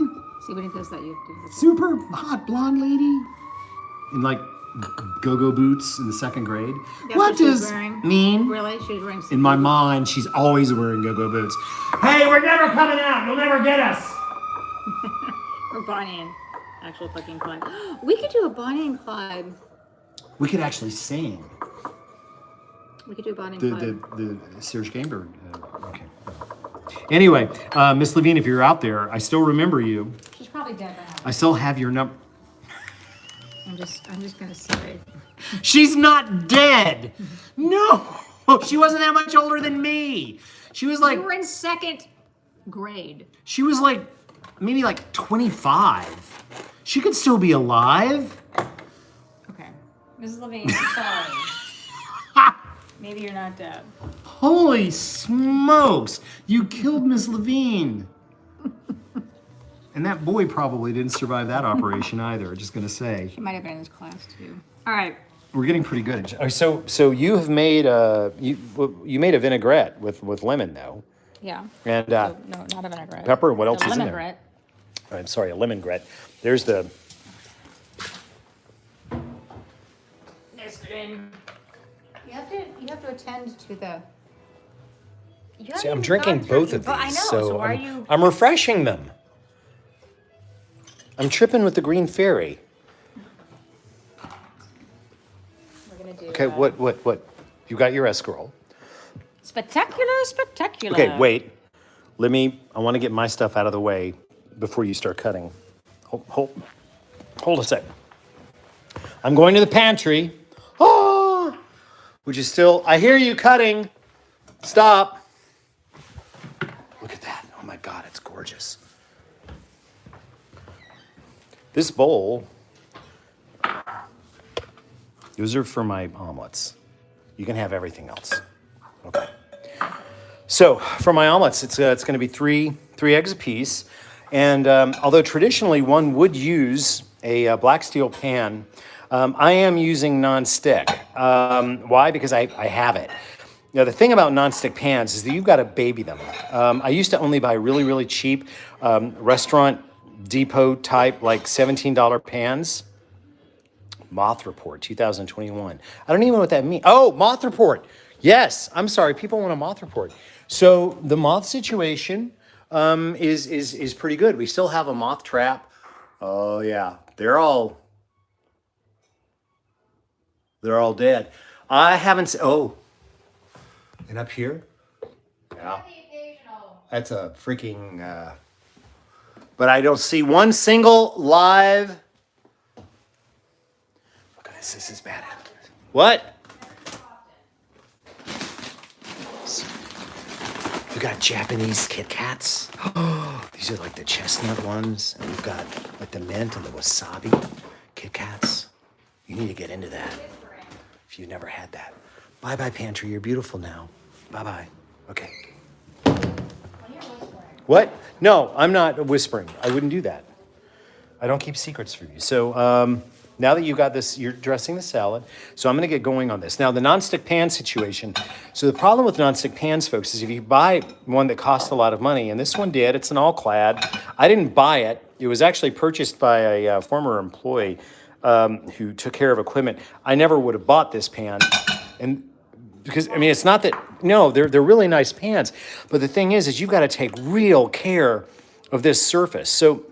See when he does that, you do this. super hot blonde lady." And like go-go boots in the 2nd grade. That's What she was does wearing? mean? Really? She was wearing some In my mind, she's always wearing go-go boots. Hey, we're never coming out. You'll never get us. or Bonnie and actual fucking Clyde. We could do a Bonnie and Clyde. We could actually sing. We could do a Bonnie and Clyde. The Serge Gainsbourg. Okay. Anyway, Miss Levine, if you're out there, I still remember you. She's probably dead by now. I still have your number. I'm just gonna say. She's not dead. No, she wasn't that much older than me. She was like. We were in 2nd grade. She was like, maybe like 25. She could still be alive. Okay, Mrs. Levine, I'm sorry. Maybe you're not dead. Holy smokes! You killed Miss Levine. And that boy probably didn't survive that operation either. Just gonna say. She might have been in his class too. All right. We're getting pretty good. So you have made you made a vinaigrette with lemon though. Yeah. And no, not a vinaigrette. pepper. What else A is in there? lemongratte. I'm sorry, a lemongratte. There's the. You have to attend to the. See, I'm drinking both of these. I know. So why are you? I'm refreshing them. I'm tripping with the green fairy. We're gonna do. Okay, what? You got your escarole. Spectacular. Okay, wait. I want to get my stuff out of the way before you start cutting. Hold a sec. I'm going to the pantry. Oh, which is still, I hear you cutting. Stop. Look at that. Oh my God, it's gorgeous. This bowl, those are for my omelets. You can have everything else. Okay. So for my omelets, it's going to be three eggs apiece. And although traditionally one would use a black steel pan, I am using nonstick. Why? Because I have it. Now, the thing about nonstick pans is that you've got to baby them. I used to only buy really, really cheap restaurant depot type, like $17 pans. Moth Report 2021. I don't even know what that means. Oh, Moth Report. Yes, I'm sorry. People want a moth report. So the moth situation is pretty good. We still have a moth trap. Oh yeah, they're all dead. I haven't. Oh, and up here, yeah, that's a freaking. But I don't see one single live. Look at this. This is bad. What? We got Japanese Kit Kats. These are like the chestnut ones. And we've got like the mint and the wasabi Kit Kats. You need to get into that if you've never had that. Bye-bye, Pantry. You're beautiful now. Bye-bye. Okay. What? No, I'm not whispering. I wouldn't do that. I don't keep secrets from you. So now that you got this, you're dressing the salad. So I'm going to get going on this. Now, the nonstick pan situation. So the problem with nonstick pans, folks, is if you buy one that costs a lot of money, and this one did, it's an all-clad. I didn't buy it. It was actually purchased by a former employee who took care of equipment. I never would have bought this pan. And because, I mean, it's not that, no, they're really nice pans. But the thing is you've got to take real care of this surface. So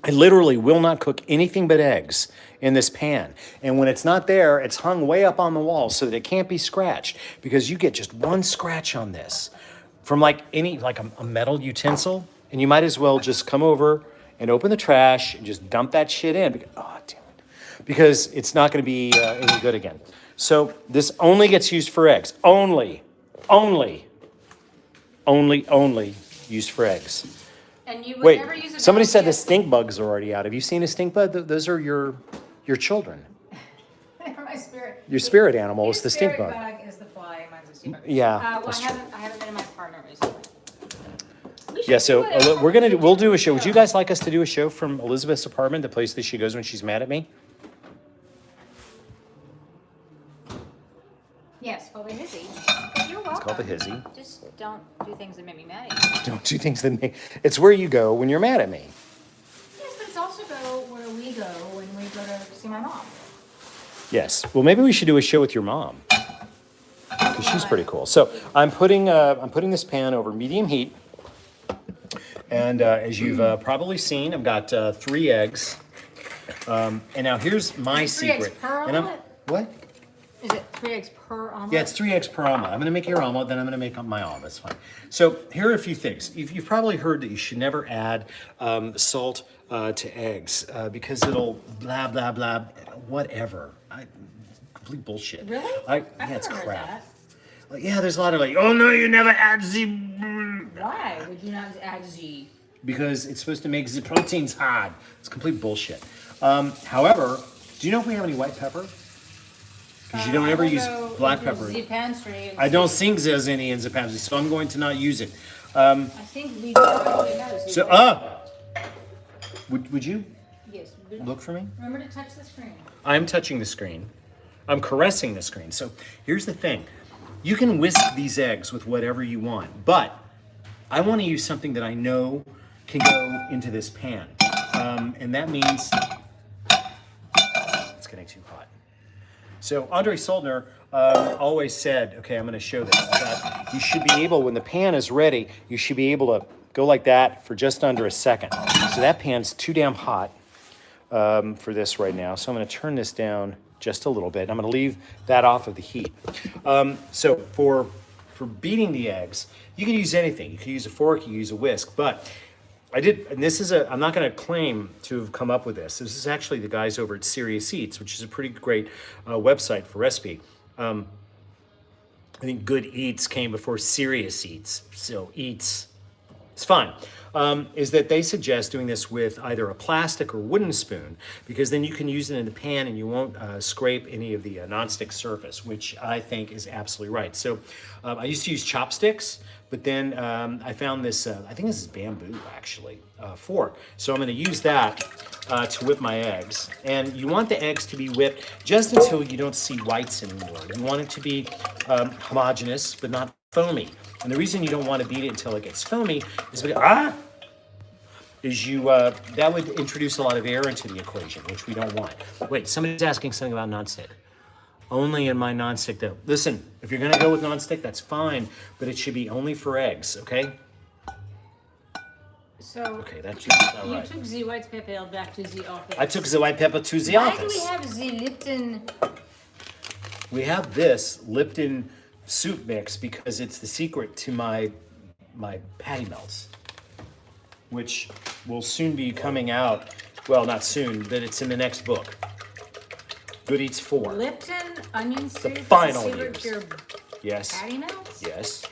I literally will not cook anything but eggs in this pan. And when it's not there, it's hung way up on the wall so that it can't be scratched, because you get just one scratch on this from like a metal utensil, and you might as well just come over and open the trash and just dump that shit in. Oh, damn it. Because it's not going to be any good again. So this only gets used for eggs. Only used for eggs. And you would Wait, never use a somebody said the basket? stink bugs are already out. Have you seen a stink bug? Those are your children. My spirit. Your spirit animal is the stink Spirit bug. bug is the fly. Mine's the stink bug. Yeah, Well, that's I true. haven't been in my partner recently. We should Yeah, so do it. we'll do a show. Would you guys like us to do a show from Elizabeth's apartment, the place that she goes when she's mad at me? Yes, call the hizzy. You're welcome. It's called the hizzy. Just don't do things that make me mad at you. Don't do things that make. It's where you go when you're mad at me. Yes, but it's also where we go when we go to see my mom. Yes. Well, maybe we should do a show with your mom. Because she's pretty cool. So I'm putting this pan over medium heat. And as you've probably seen, I've got 3 eggs. And now here's my secret. 3 eggs per And omelet? what? Is it 3 eggs per omelet? Yeah, it's 3 eggs per omelet. I'm going to make your omelet, then I'm going to make my omelet. That's fine. So here are a few things. You've probably heard that you should never add salt to eggs because it'll blah, blah, blah, whatever. Complete bullshit. Really? Yeah, I've it's never heard crap. that. Like, yeah, there's a lot of like, oh no, you never add the... Why would you not add Z? Because it's supposed to make the proteins hard. It's complete bullshit. However, do you know if we have any white pepper? Because you don't ever use black pepper. The Pantry. I don't think there's any in the pantry, so I'm going to not use it. I think we probably have. So, would you Yes. look for me? Remember to touch the screen. I'm touching the screen. I'm caressing the screen. So here's the thing. You can whisk these eggs with whatever you want, but I want to use something that I know can go into this pan. And that means it's getting too hot. So Andre Soldner always said, okay, I'm going to show this, that you should be able, when the pan is ready, you should be able to go like that for just under a second. So that pan's too damn hot for this right now. So I'm going to turn this down just a little bit. I'm going to leave that off of the heat. So for beating the eggs, you can use anything. You can use a fork, you can use a whisk, but I did, and this is I'm not going to claim to have come up with this. This is actually the guys over at Serious Eats, which is a pretty great website for recipe. I think Good Eats came before Serious Eats, so Eats, it's fine. Is that they suggest doing this with either a plastic or wooden spoon, because then you can use it in the pan and you won't scrape any of the nonstick surface, which I think is absolutely right. So I used to use chopsticks, but then I found this, I think this is bamboo actually, fork. So I'm going to use that to whip my eggs. And you want the eggs to be whipped just until you don't see whites anymore. You want it to be homogeneous, but not foamy. And the reason you don't want to beat it until it gets foamy is because, that would introduce a lot of air into the equation, which we don't want. Wait, somebody's asking something about nonstick. Only in my nonstick though. Listen, if you're gonna go with nonstick, that's fine, but it should be only for eggs, okay? So, okay, that's all right. You took the white pepper back to the office. I took the white pepper to the office. Why do we have the Lipton? We have this Lipton soup mix because it's the secret to my patty melts, which will soon be coming out. Well, not soon, but it's in the next book. Good Eats 4. Lipton onion soup. The final secret use. to your Yes. patty melts? Yes.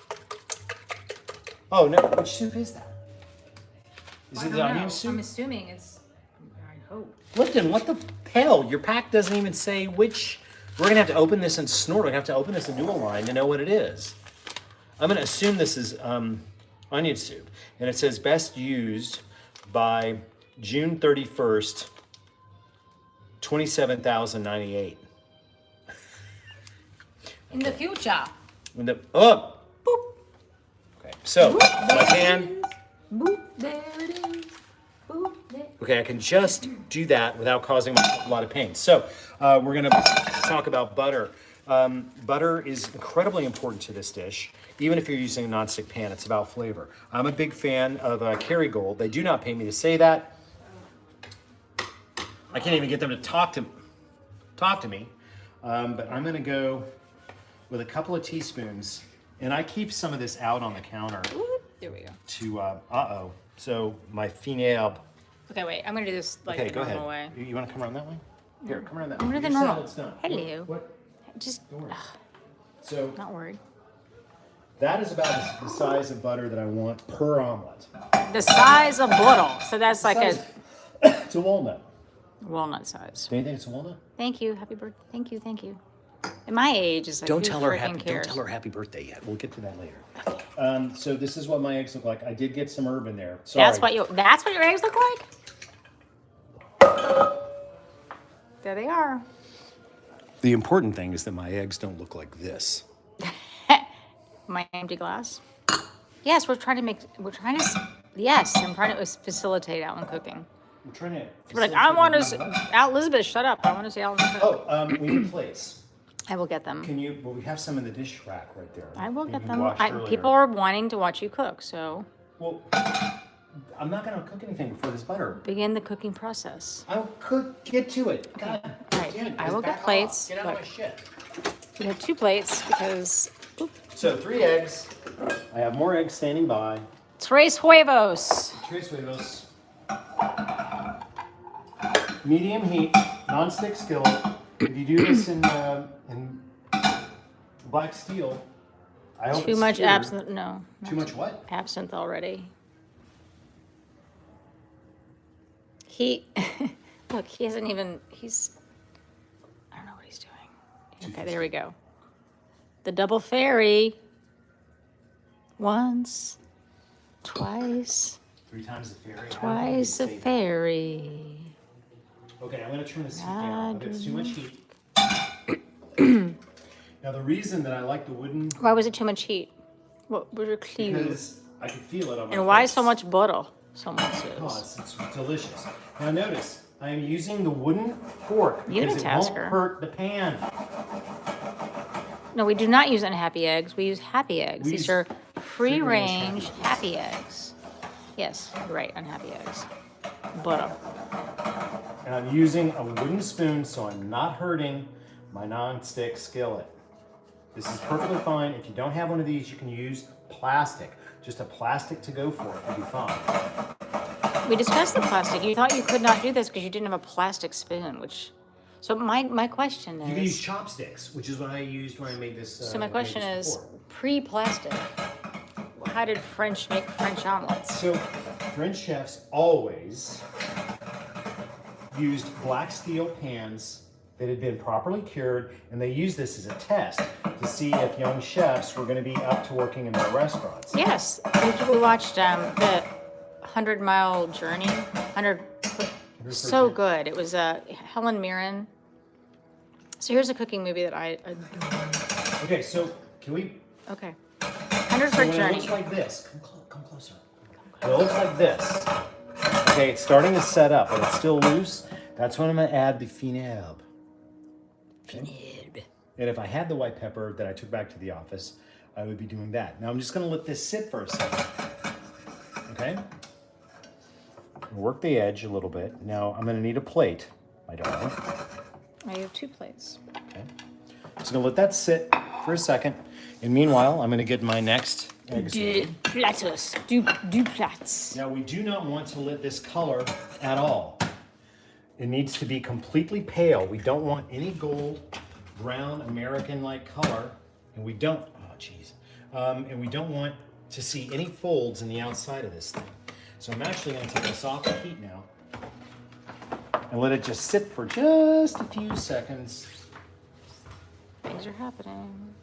Oh no, which soup is that? Is it the onion I'm soup? assuming it's. I hope. Lipton, what the hell? Your pack doesn't even say which. We're gonna have to open this and snort. We're gonna have to open this and do a line to know what it is. I'm gonna assume this is onion soup, and it says best used by June 31st, 27,098. In the future. Boop. Okay, so Boop, my there pan. it is. Boop, there it is. Boop, there. Okay, I can just do that without causing myself a lot of pain. So we're gonna talk about butter. Butter is incredibly important to this dish. Even if you're using a nonstick pan, it's about flavor. I'm a big fan of Kerrygold. They do not pay me to say that. I can't even get them to talk to me. But I'm gonna go with a couple of teaspoons, and I keep some of this out on the counter. There we go. To so my finale. Okay, wait. I'm gonna do this like Okay, the go normal ahead. way. You want to come around that way? Here, come around that I'm way. gonna do Your the normal. salad's done. Hello. What? Just Don't worry. So not worried. that is about the size of butter that I want per omelet. The size of bottle. So that's like It's a walnut. a walnut size. Do you think it's a walnut? Thank you. Happy birthday. Thank you. Thank you. At my age, it's like Don't who tell her freaking cares? happy birthday yet. We'll get to that later. So this is what my eggs look like. I did get some herb in there. Sorry. That's what your eggs look like? There they are. The important thing is that my eggs don't look like this. My empty glass. Yes, I'm trying to facilitate Alan cooking. I'm trying to. We're like, I want to. Al Elizabeth, shut up! I want to see Al Elizabeth. Oh, we need plates. I will get them. Can you? Well, we have some in the dish rack right there. I will get You them. washed earlier. People are wanting to watch you cook, so. Well, I'm not going to cook anything before this butter. Begin the cooking process. I'll cook. Get to it. God Right. damn it, I will get back plates. off. Get out of my shit. We have 2 plates because. So 3 eggs. I have more eggs standing by. Tres huevos. Tres huevos. Medium heat, non-stick skillet. If you do this in black steel, I hope Too it's much cured. absinthe. No. Too much what? Absinthe already. He, look, he hasn't even, I don't know what he's doing. Okay, there we go. The double fairy. Once, twice, 3 times the fairy. twice a fairy. Okay, I'm going to turn this heat down. It's too much heat. Now, the reason that I like the wooden... Why was it too much heat? What were your clues? Because I could feel it on my And why face. so much butter? Someone says. Because it's delicious. Now, notice, I am using the wooden fork because it won't Unitasker. hurt the pan. No, we do not use unhappy eggs. We use happy eggs. We These use are free-range free-range happy eggs. Yes, you're right, unhappy eggs. Butter. And I'm using a wooden spoon so I'm not hurting my non-stick skillet. This is perfectly fine. If you don't have one of these, you can use plastic. Just a plastic to go for it will be fine. We discussed the plastic. You thought you could not do this because you didn't have a plastic spoon, which... So my question is... You can use chopsticks, which is what I used when I made this. So my question is, before. pre-plastic, how did French make French omelets? So French chefs always used black steel pans that had been properly cured, and they used this as a test to see if young chefs were going to be up to working in their restaurants. Yes, we watched the 100-mile journey. 100. So good. It was Helen Mirren. So here's a cooking movie that I adore. Okay, so can we? Okay. 100 So foot when it journey. looks like this, come closer. When it looks like this. Okay, it's starting to set up, but it's still loose. That's when I'm gonna add the finib. Finib. And if I had the white pepper that I took back to the office, I would be doing that. Now I'm just gonna let this sit for a second. Okay? Work the edge a little bit. Now I'm gonna need a plate, my darling. Oh, you have 2 plates. Okay. Just gonna let that sit for a second. And meanwhile, I'm gonna get my next eggs. Du platos. Du plats. Now we do not want to let this color at all. It needs to be completely pale. We don't want any gold, brown, American-like color. And we don't, oh geez. And we don't want to see any folds in the outside of this thing. So I'm actually gonna take this off the heat now and let it just sit for just a few seconds. Things are happening.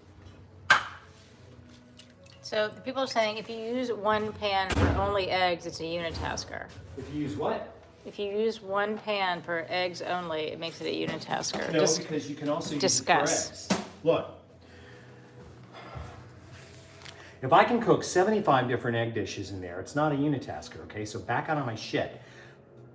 So the people are saying if you use one pan for only eggs, it's a unitasker. If you use what? If you use one pan for eggs only, it makes it a unitasker. No, because you can also discuss. use it for eggs. Look. If I can cook 75 different egg dishes in there, it's not a unitasker, okay? So back out of my shit.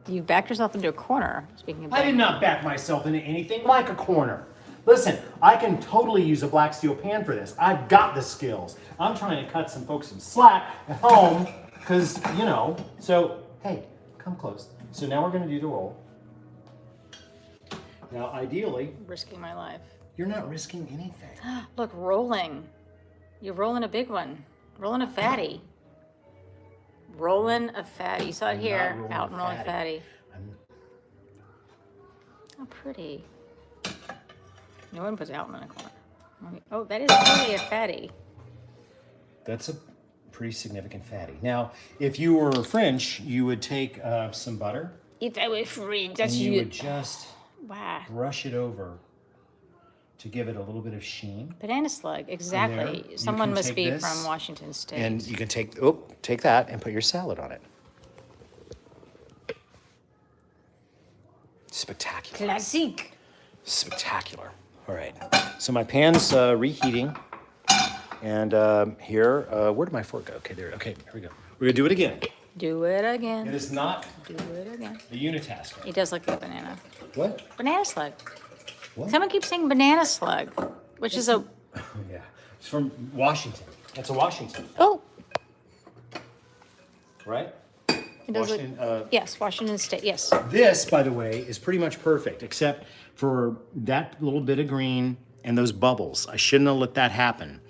You backed yourself into a corner, speaking of I did not back myself into anything like a corner. Listen, I can totally use a black steel pan for this. I've got the skills. I'm trying to cut some folks some slack at home because, you know, so, hey, come close. So now we're going to do the roll. Now, ideally, risking my life. you're not risking anything. Look, rolling. You're rolling a big one. Rolling a fatty. Rolling a fatty. You saw it here. Out and rolling fatty. How pretty. No one puts Alton in a corner. Oh, that is totally a fatty. That's a pretty significant fatty. Now, if you were French, you would take some butter. If I were French, And that's you would just wow. brush it over to give it a little bit of sheen. Banana slug, exactly. You Someone can must take be this, from Washington State. And you can take that and put your salad on it. Spectacular. Classique. Spectacular. All right. So my pan's reheating. And here, where did my fork go? Okay, there. Okay, here we go. We're gonna do it again. Do it again. It is not Do it again. the unitasker. It does look like a banana. What? Banana slug. What? Someone keeps saying banana slug, which is a... Oh, yeah. It's from Washington. That's a Washington, Oh, right? it does look... Washington, Yes, Washington State, yes. This, by the way, is pretty much perfect, except for that little bit of green and those bubbles. I shouldn't have let that happen.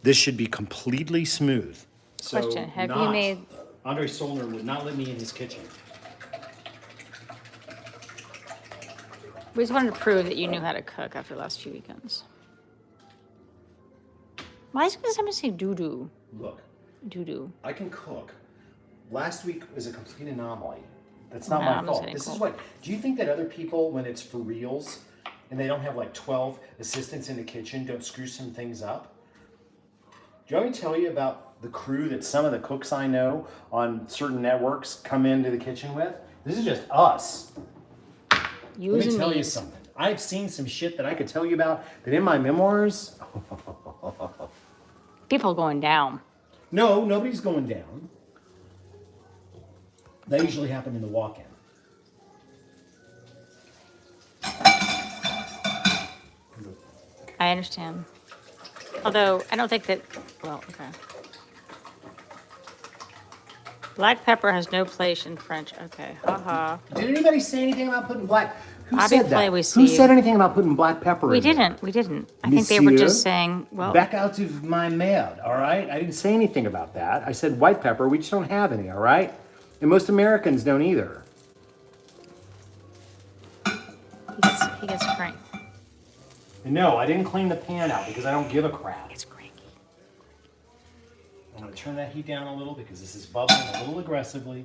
This should be completely smooth. So Question, have you made... Andre Solner would not let me in his kitchen. We just wanted to prove that you knew how to cook after the last few weekends. Why is someone say doo-doo? Look, Doo-doo. I can cook. Last week was a complete anomaly. That's No, not my I'm just fault. hitting This is cold. what, do you think that other people, when it's for reals, and they don't have like 12 assistants in the kitchen, don't screw some things up? Do you want me to tell you about the crew that some of the cooks I know on certain networks come into the kitchen with? This is just us. You Let me and tell you me. something. I've seen some shit that I could tell you about that in my memoirs. People going down. No, nobody's going down. That usually happen in the walk-in. I understand. Although, I don't think that... Well, okay. Black pepper has no place in French. Okay, haha. Did anybody say anything about putting black? Who Obviously said that? we Who see said anything about putting black pepper We in there? didn't. We didn't. I think they were Monsieur, just saying, well, Back out of my mouth, all right? I didn't say anything about that. I said white pepper. We just don't have any, all right? And most Americans don't either. he gets cranky. And no, I didn't clean the pan out because I don't give a crap. Gets cranky. I'm going to turn that heat down a little because this is bubbling a little aggressively.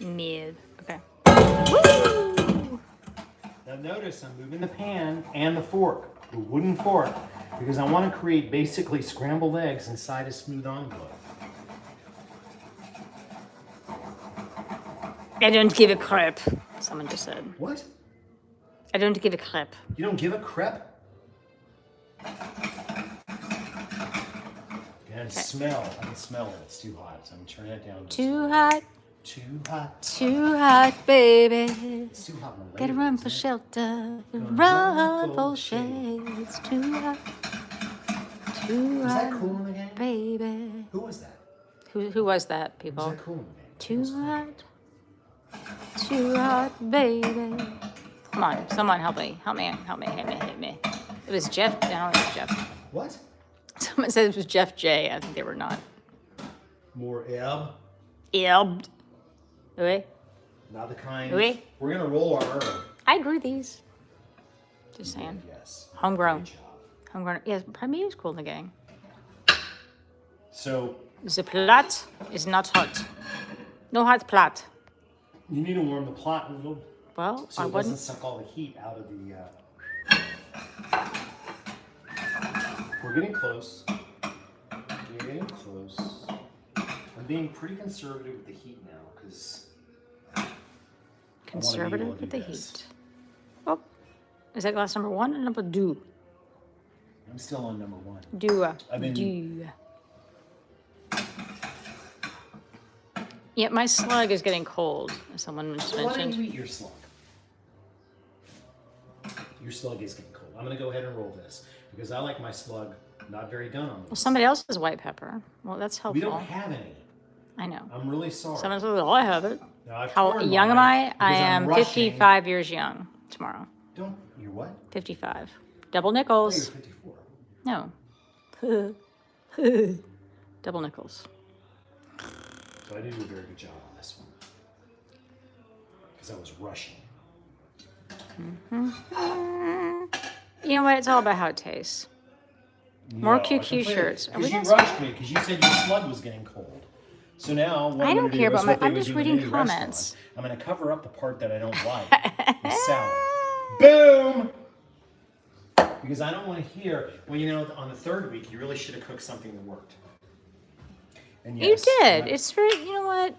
Mid. Okay. Now notice I'm moving the pan and the fork, the wooden fork, because I want to create basically scrambled eggs inside a smooth envelope. I don't give a crap. Someone just said. What? I don't give a crap. You don't give a crap? And smell. I can smell it. It's too hot, so I'm turning it down. Too hot. Too hot. Too hot, baby. It's too hot in the Gotta labor, run isn't for it? shelter. Gonna Run for shades. Too hot. Too Was that hot, cool in the game? baby. Who was that? Who was that, Was people? that cool in the game? Too hot. Too hot, baby. Come on, someone help me. Help me. Help me. Hit me. Hit me. It was Jeff. No, it was Jeff. What? Someone said it was Jeff J. I think they were not. More ebb? Ebbed. Oui. Not the kind. Oui. We're gonna roll our herb. I grew these. Just saying. Yes. Homegrown. Good job. Homegrown. Yes, probably was cool in the gang. So The plot is not hot. No hot plot. you need to warm the plot a little, Well, so I it doesn't wouldn't. suck all the heat out of the. We're getting close. Getting close. I'm being pretty conservative with the heat now because. Conservative with the this. heat. Oh, is that glass number one or number two? I'm still on number one. Do. I've been- Do. Yeah, my slug is getting cold, as someone just So why don't mentioned. you eat your slug? Your slug is getting cold. I'm gonna go ahead and roll this because I like my slug not very done on Well, this. somebody else has white pepper. Well, that's We helpful. don't have any. I know. I'm really sorry. Someone says, "Oh, I have it." Now, I've How torn young am mine I? I because I'm am rushing. 55 years young tomorrow. Don't. You're what? 55. Double Oh, you're nickels. 54. No. Double nickels. So I did do a very good job on this one because I was rushing. You know what? It's all about how it tastes. More No, I QQ completely- shirts. Are we Because you gonna rushed me because you said your slug was getting cold. So now what I I'm don't gonna do care is about what my- I'm they would just do in reading any comments. restaurant. I'm going to cover up the part that I don't like with salad. Boom! Because I don't want to hear, well, you know, on the third week, you really should have cooked something that worked. And You yes, did. I- It's very, you know what?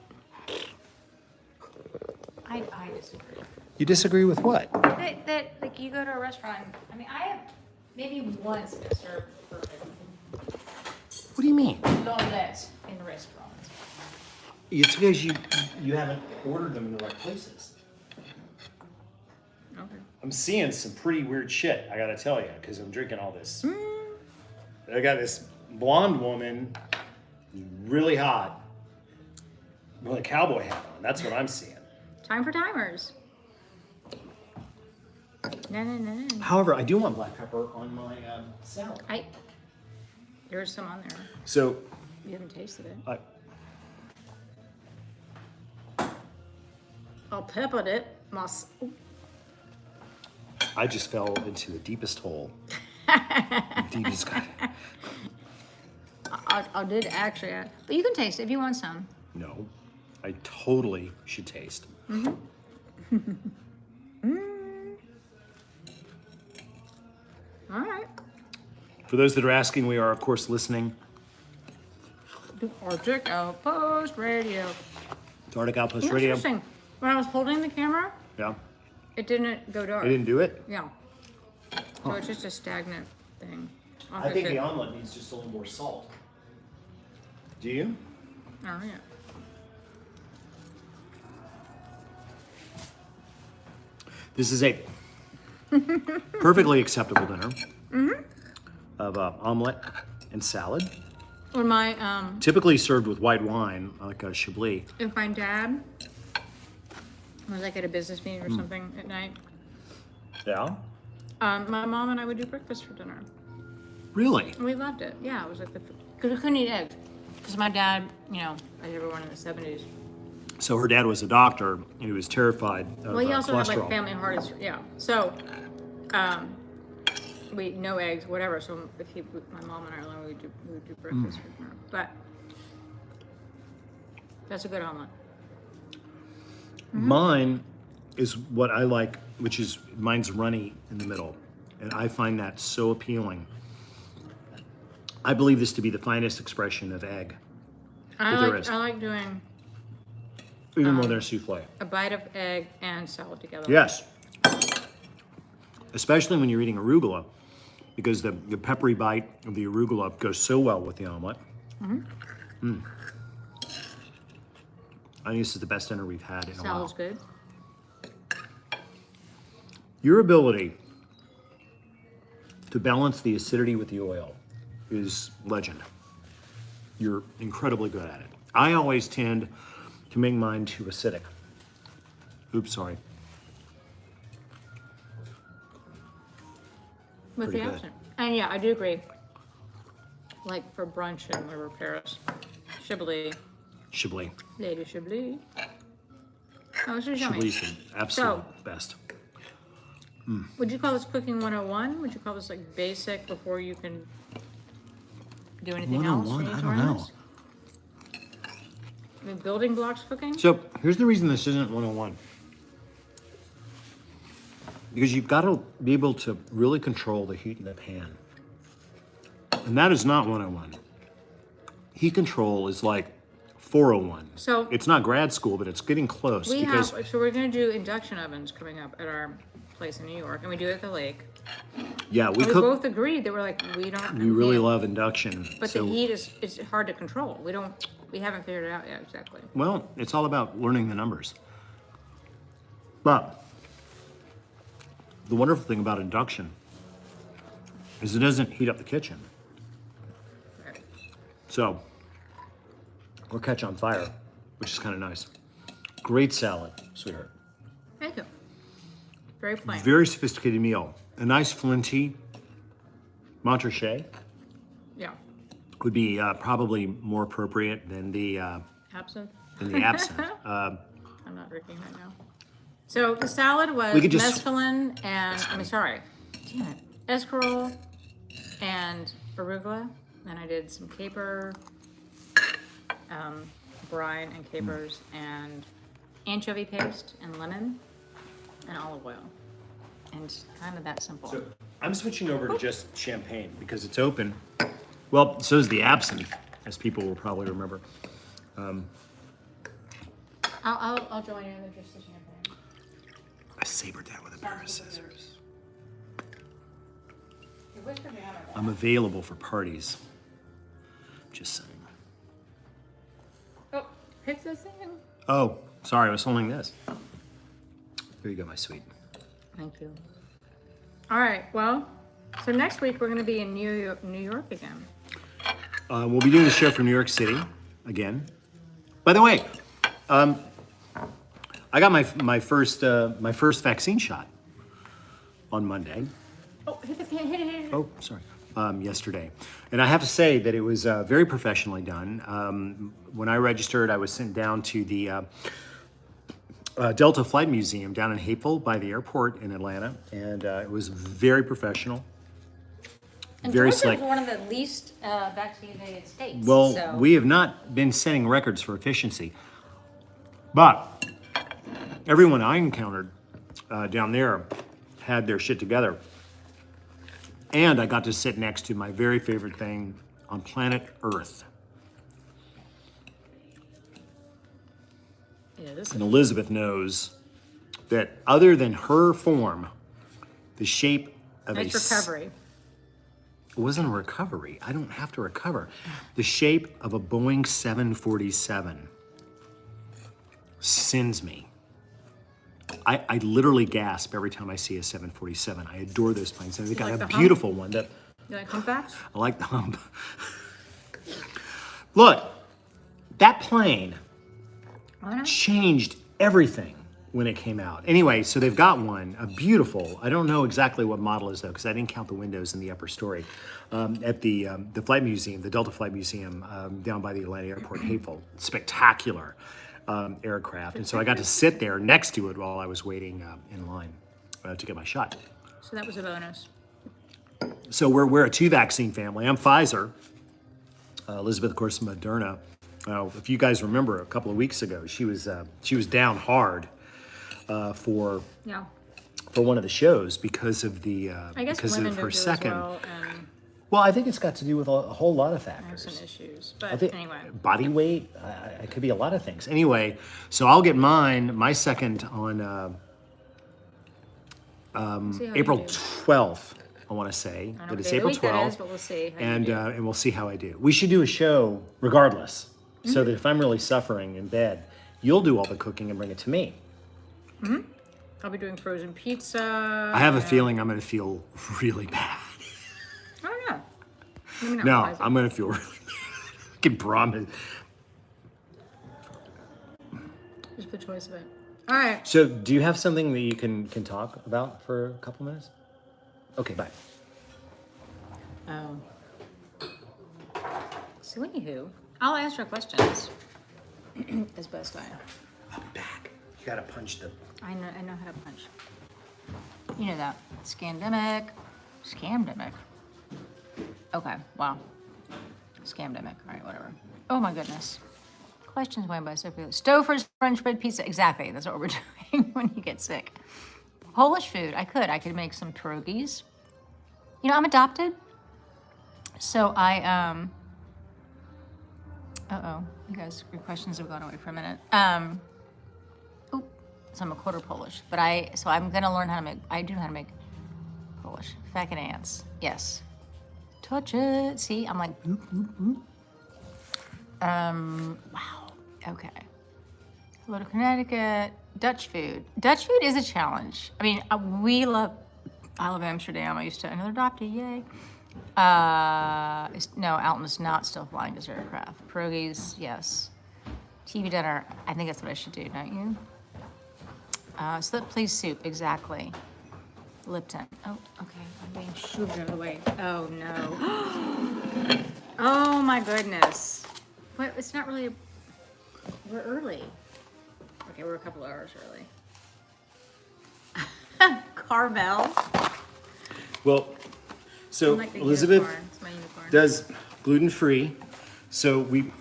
I disagree. You disagree with what? That like you go to a restaurant. I mean, I have maybe once been served perfect. What do you mean? L'omelette in restaurants. It's because you haven't ordered them in the right places. Okay. I'm seeing some pretty weird shit, I gotta tell you, because I'm drinking all this. I got this blonde woman, really hot, with a cowboy hat on. That's what I'm seeing. Time for timers. No. However, I do want black pepper on my salad. There's some on there. So, You haven't tasted it. I'll peppered it. I just fell into the deepest hole. The deepest kind. I did actually, but you can taste it if you want some. No, I totally should taste. All right. For those that are asking, we are of course listening To Arctic Outpost Radio. to Arctic Outpost Radio. Interesting. When I was holding the camera, Yeah, it didn't go dark. I didn't do it. Yeah. So it's just a stagnant thing. I think the omelet needs just a little more salt. Do you? Oh, yeah. This is a perfectly acceptable dinner of omelet and salad. When my, Typically served with white wine, like a Chablis. if my dad was like at a business meeting or something at night, Yeah? my mom and I would do breakfast for dinner. Really? We loved it. Yeah, it was like because we couldn't eat eggs. Because my dad, you know, like everyone in the 70s. So her dad was a doctor, and he was terrified of Well, he also cholesterol. had like family heart, yeah. So, we no eggs, whatever. So if my mom and I alone, we would do breakfast for dinner. But that's a good omelet. Mine is what I like, which is mine's runny in the middle, and I find that so appealing. I believe this to be the finest expression of egg that there is, I like doing even more than a souffle. a bite of egg and salad together. Yes, especially when you're eating arugula, because the peppery bite of the arugula goes so well with the omelet. I think this is the best dinner we've had in a while. Salad's good. Your ability to balance the acidity with the oil is legend. You're incredibly good at it. I always tend to make mine too acidic. Oops, sorry. With Pretty the good. accent. And yeah, I do agree. Like for brunch in River Paris. Chablis. Chablis. Lady Chablis. Oh, this is yummy. Chablis is the absolute best. Would you call this cooking 101? Would you call this like basic before you can do anything else? 101? You need I to don't learn know. this? I mean, building blocks cooking? So here's the reason this isn't 101. Because you've got to be able to really control the heat in the pan. And that is not 101. Heat control is like 401. So- it's not grad school, but it's getting close. We because have, so we're gonna do induction ovens coming up at our place in New York, and we do it at the lake. yeah, we And we cook. both agreed that we're like, we don't. We really love induction. But so, the heat is hard to control. We haven't figured it out yet exactly. well, it's all about learning the numbers. But the wonderful thing about induction is it doesn't heat up the kitchen. Right. So, or catch on fire, which is kind of nice. Great salad, sweetheart. Thank you. Very plain. Very sophisticated meal. A nice flinty Montrachet Yeah. would be probably more appropriate than the Absinthe. absinthe. I'm not drinking right now. So the salad was We could just- mescaline and, damn it, escarole and arugula. And I did some caper, brine and capers and anchovy paste and lemon and olive oil. And kind of that simple. So I'm switching over to just champagne because it's open. Well, so is the absinthe, as people will probably remember. I'll join you in the just the champagne. I sabered that with a pair of scissors. You whispered me out of that. I'm available for parties. Just saying. Oh, pick this thing. Oh, sorry, I was holding this. There you go, my sweet. Thank you. All right, well, so next week we're going to be in New York again. We'll be doing the show from New York City again. By the way, I got my first vaccine shot on Monday. Oh, hit the fan, hit it. Oh, sorry. Yesterday. And I have to say that it was very professionally done. When I registered, I was sent down to the Delta Flight Museum down in Hapeville by the airport in Atlanta, and it was very professional. And very Georgia slick. is one of the least vaccinated states. Well, so. we have not been setting records for efficiency, but everyone I encountered down there had their shit together. And I got to sit next to my very favorite thing on planet Earth. Yeah, this And Elizabeth knows that other than her form, the shape of nice recovery. It wasn't a recovery. I don't have to recover. The shape of a Boeing 747 sends me. I literally gasp every time I see a 747. I adore those planes. And they got like a the beautiful one that You like humpbacks? I like the hump. Look, that plane changed everything when it came out. Anyway, so they've got one, a beautiful, I don't know exactly what model is though, because I didn't count the windows in the upper story, at the Flight Museum, the Delta Flight Museum down by the Atlanta Airport, Hapeville. Spectacular aircraft. And so I got to sit there next to it while I was waiting in line to get my shot. So that was a bonus. So we're a 2 vaccine family. I'm Pfizer. Elizabeth, of course, Moderna. If you guys remember, a couple of weeks ago, she was down hard for one of the shows because of the I guess because women of her don't do second. as well, and Well, I think it's got to do with a whole lot of I have factors. some issues. I But think anyway. body weight. It could be a lot of things. Anyway, so I'll get my second on See how you April do. 12th. I want to say I don't know that what it's day of the April week that 12th. is, but we'll see how you and do. and we'll see how I do. We should do a show regardless, so that if I'm really suffering in bed, you'll do all the cooking and bring it to me. I'll be doing frozen pizza. I have a feeling I'm going to feel really bad. I don't know. Maybe not No, Pfizer. I'm going to feel really bad. I can promise. Just the choice of it. All right. So, do you have something that you can talk about for a couple minutes? Okay, bye. Oh. So anywho, I'll answer questions as best I am. I'll be back. You got to punch the. I know how to punch. You know that. Scamdemic. Okay, wow. Scamdemic. All right, whatever. Oh my goodness. Questions went by Sophie. Stouffer's French bread pizza. Exactly. That's what we're doing when you get sick. Polish food. I could make some pierogies. You know, I'm adopted. So I you guys, your questions have gone away for a minute. So I'm a quarter Polish, but I'm gonna learn how to make. I do know how to make Polish fucking ants. Yes, touch it. See, I'm like boop boop boop. Wow. Okay. Hello to Connecticut. Dutch food. Dutch food is a challenge. I mean, I love Amsterdam. I used to another adoptee. Yay. No, Alton is not still flying his aircraft. Pierogies, yes. TV dinner. I think that's what I should do, don't you? Slip please soup, exactly. Lipton. Oh, okay. I'm being shoved out of the way. Oh no. Oh my goodness. What? It's not really. We're early. Okay, we're a couple hours early. Carvel. Well, so I'm like the Elizabeth unicorn. It's my unicorn. does gluten-free. So we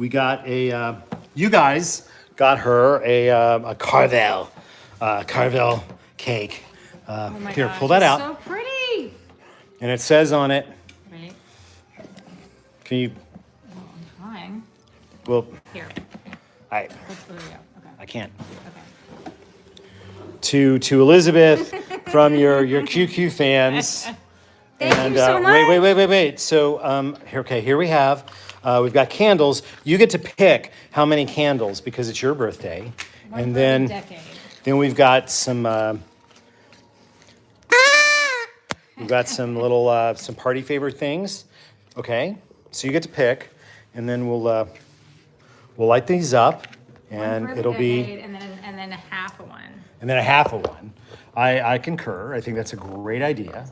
got a. You guys got her a Carvel cake. Oh my Here, gosh, pull that it's out. So pretty. And it says on it. Right. Can you? Well, I'm trying. Well, Here. I There we go. Okay. I can't. Okay. To Elizabeth from your QQ fans Thank you so much. Wait. So, here we have, we've got candles. You get to pick how many candles because it's your birthday. And then we've got some, little, some party favor things. Okay. So you get to pick, and then we'll light these up, and it'll be, and then a half of one. and then a half of one. I concur. I think that's a great idea.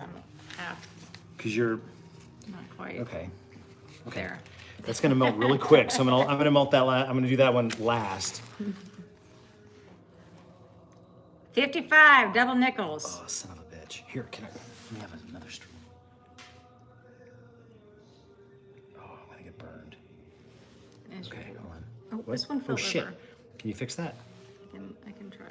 Half, Because you're, not quite. okay. There. That's gonna melt really quick, so I'm gonna melt that. I'm gonna do that one last. 55 double nickels. Oh, son of a bitch! Here, let me have another stream. Oh, I'm gonna get burned. Okay, hold on. Oh, this one fell Oh shit! over. Can you fix that? I can try.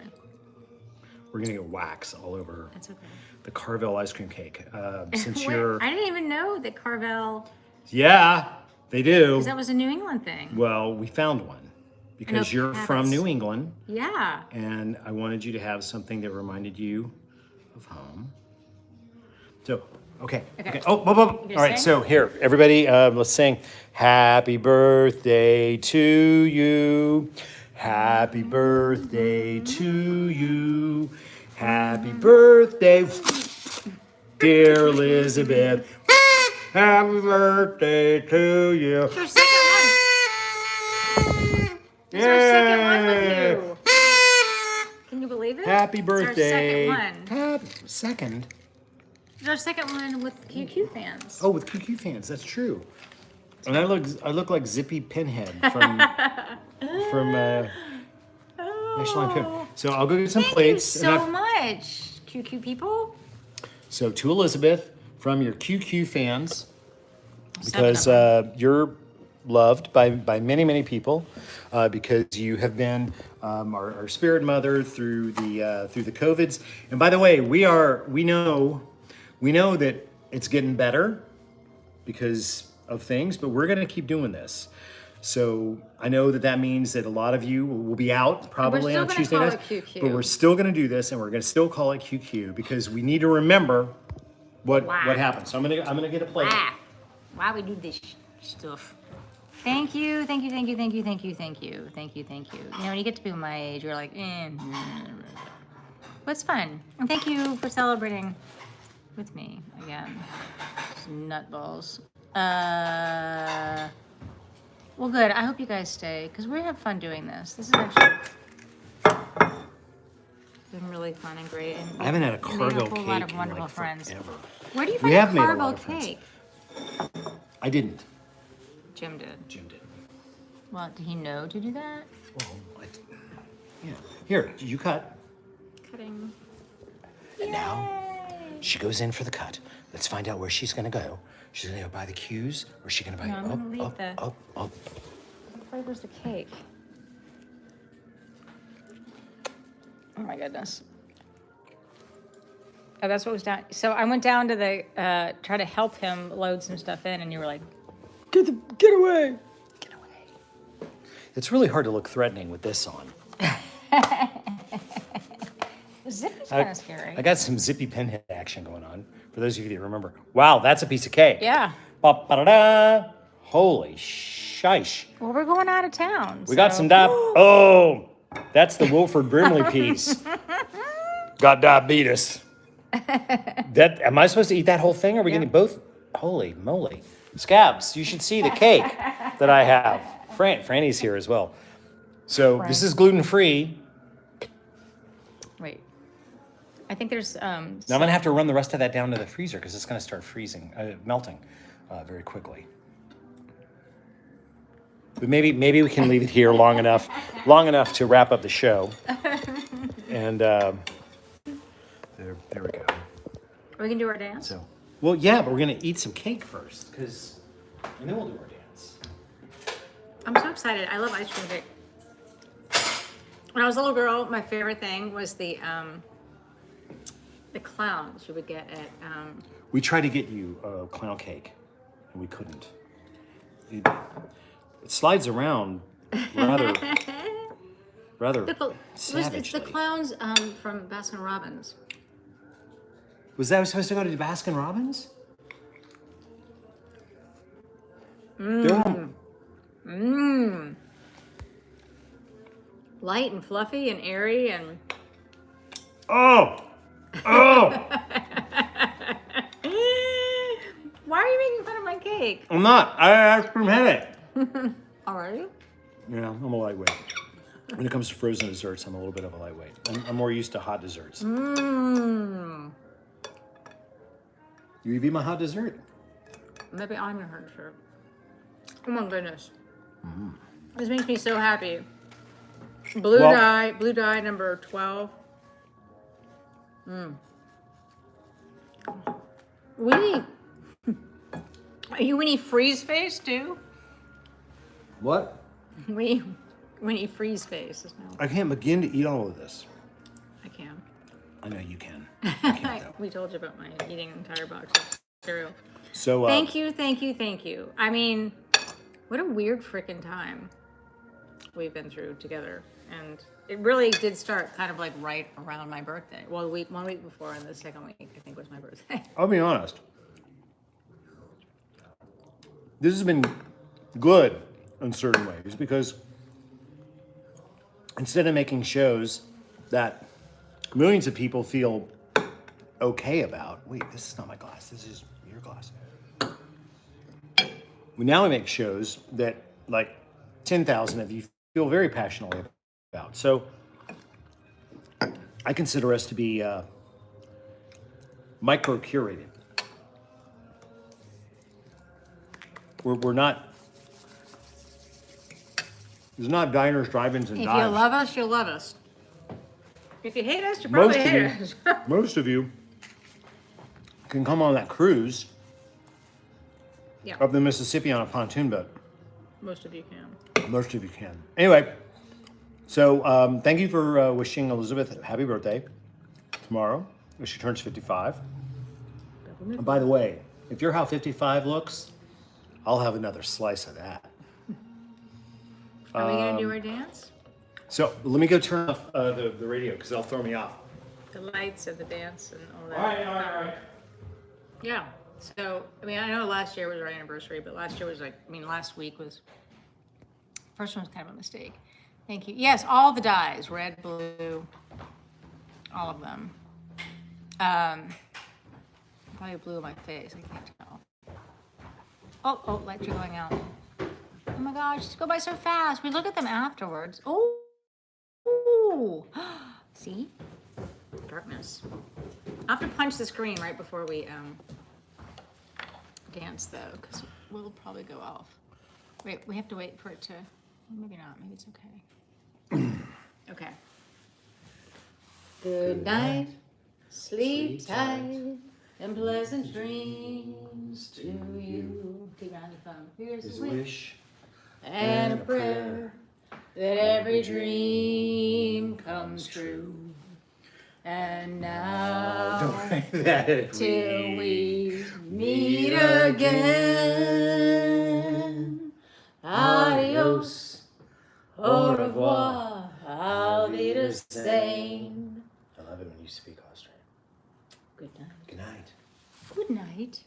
We're gonna get wax all over That's okay. the Carvel ice cream cake. Since Wait, you're, I didn't even know that Carvel, yeah, they do. because that was a New England thing. Well, we found one because you're from habits. New England. Yeah. And I wanted you to have something that reminded you of home. So, okay. Oh, all right. sing? So here, everybody, let's sing. Happy birthday to you. Happy birthday to you. Happy birthday, dear Elizabeth. Happy birthday to you. It's our second one. It's our second one with you. Can you believe it? Happy birthday. It's our second one. Second? It's our second one with QQ fans. Oh, with QQ fans, that's true. And I look like Zippy Pinhead from National Lampoon. So I'll go get some plates. Thank you so much, QQ people. So to Elizabeth from your QQ fans, because Second you're loved by many, many people, because you have been our spirit mother through the COVIDs. And by the way, we know that it's getting better because of things, but we're going to keep doing this. So I know that means that a lot of you will be out probably on Tuesday nights, but we're still going to do this, and we're going to still call it QQ because we need to remember what happened. So I'm gonna get a plate. Why we do this stuff? Thank you. You know, when you get to people my age, you're like, but it's fun. And thank you for celebrating with me again. Some nutballs. Well, good. I hope you guys stay because we have fun doing this. This is actually been really fun and great. And I haven't had a Carvel whole cake lot of in wonderful like friends. forever. Where do you We find have a made a Carvel lot of friends. cake? I didn't. Jim did. Jim did. Well, did he know to do that? Well, yeah. Here, you cut. Cutting. And now she goes in for the cut. Let's find out where she's gonna go. She's gonna go buy the cues, or is she gonna buy No, I'm gonna leave up? What flavor's the cake? Oh my goodness. Oh, that's what was down. So I went down to the try to help him load some stuff in, and you were like, "Get away!" Get away. It's really hard to look threatening with this on. Zippy's kind of scary. I got some Zippy Pinhead action going on. For those of you that remember. Wow, that's a piece of cake. Yeah. Ba-ba-da-da. Holy shish. Well, we're going out of town. We got some oh, that's the Wilford Brimley piece. Got diabetes. Am I supposed to eat that whole thing? Or are we getting both? Holy moly. Scabs, you should see the cake that I have. Franny's here as well. So this is gluten-free. Wait. I think there's Now I'm gonna have to run the rest of that down to the freezer because it's gonna start melting very quickly. But maybe we can leave it here long enough to wrap up the show. And there we go. we can do our dance. So, well, yeah, but we're gonna eat some cake first and then we'll do our dance. I'm so excited. I love ice cream cake. When I was a little girl, my favorite thing was the clowns you would get at. We tried to get you a clown cake, and we couldn't. It slides around rather savagely. It's the clowns from Baskin Robbins. Was that supposed to go to Baskin Robbins? Light and fluffy and airy and. Oh. Why are you making fun of my cake? I'm not. I ice cream had it. Oh, are you? Yeah, I'm a lightweight. When it comes to frozen desserts, I'm a little bit of a lightweight. I'm more used to hot desserts. You be my hot dessert? Maybe I'm gonna hurt her. Oh my goodness. This makes me so happy. Blue dye number 12. Winnie, are you Winnie Freeze Face too? What? Winnie Freeze Face. I can't begin to eat all of this. I can. I know you can. I can't though. We told you about my eating an entire box of cereal. So thank you. I mean, what a weird freaking time we've been through together, and it really did start kind of like right around my birthday. Well, 1 week before, and the second week I think was my birthday. I'll be honest. This has been good in certain ways because instead of making shows that millions of people feel okay about, wait, this is not my glass, this is your glass. We make shows that like 10,000 of you feel very passionately about. So I consider us to be micro-curated. We're not, there's not diners, drive-ins, and If dives. you love us, you'll love us. If you hate us, you probably hate us. Most of you can come on that cruise up the Mississippi on a pontoon boat. Most of you can. Most of you can. Anyway, so thank you for wishing Elizabeth happy birthday tomorrow, when she turns 55. And by the way, if you're how 55 looks, I'll have another slice of that. Are we going to do our dance? So let me go turn off the radio because they'll throw me off. The lights and the dance and all that. All right. Yeah. So, I mean, I know last year was our anniversary, but last year was last week was, first one was kind of a mistake. Thank you. Yes, all the dyes, red, blue, all of them. Probably blue in my face, I can't tell. Oh, lights are going out. Oh my gosh, just go by so fast. We look at them afterwards. Oh, see? Darkness. I have to punch the screen right before we dance though, because we'll probably go off. Wait, we have to wait for it to, maybe not, maybe it's okay. Okay. Good night, sleep tight, and pleasant dreams to you. Keep on the phone. Here's a wish and a prayer that every dream comes true. And now, till we meet again, adios, au revoir, I'll be the same. I love it when you speak Austrian. Good night. Good night. Good night.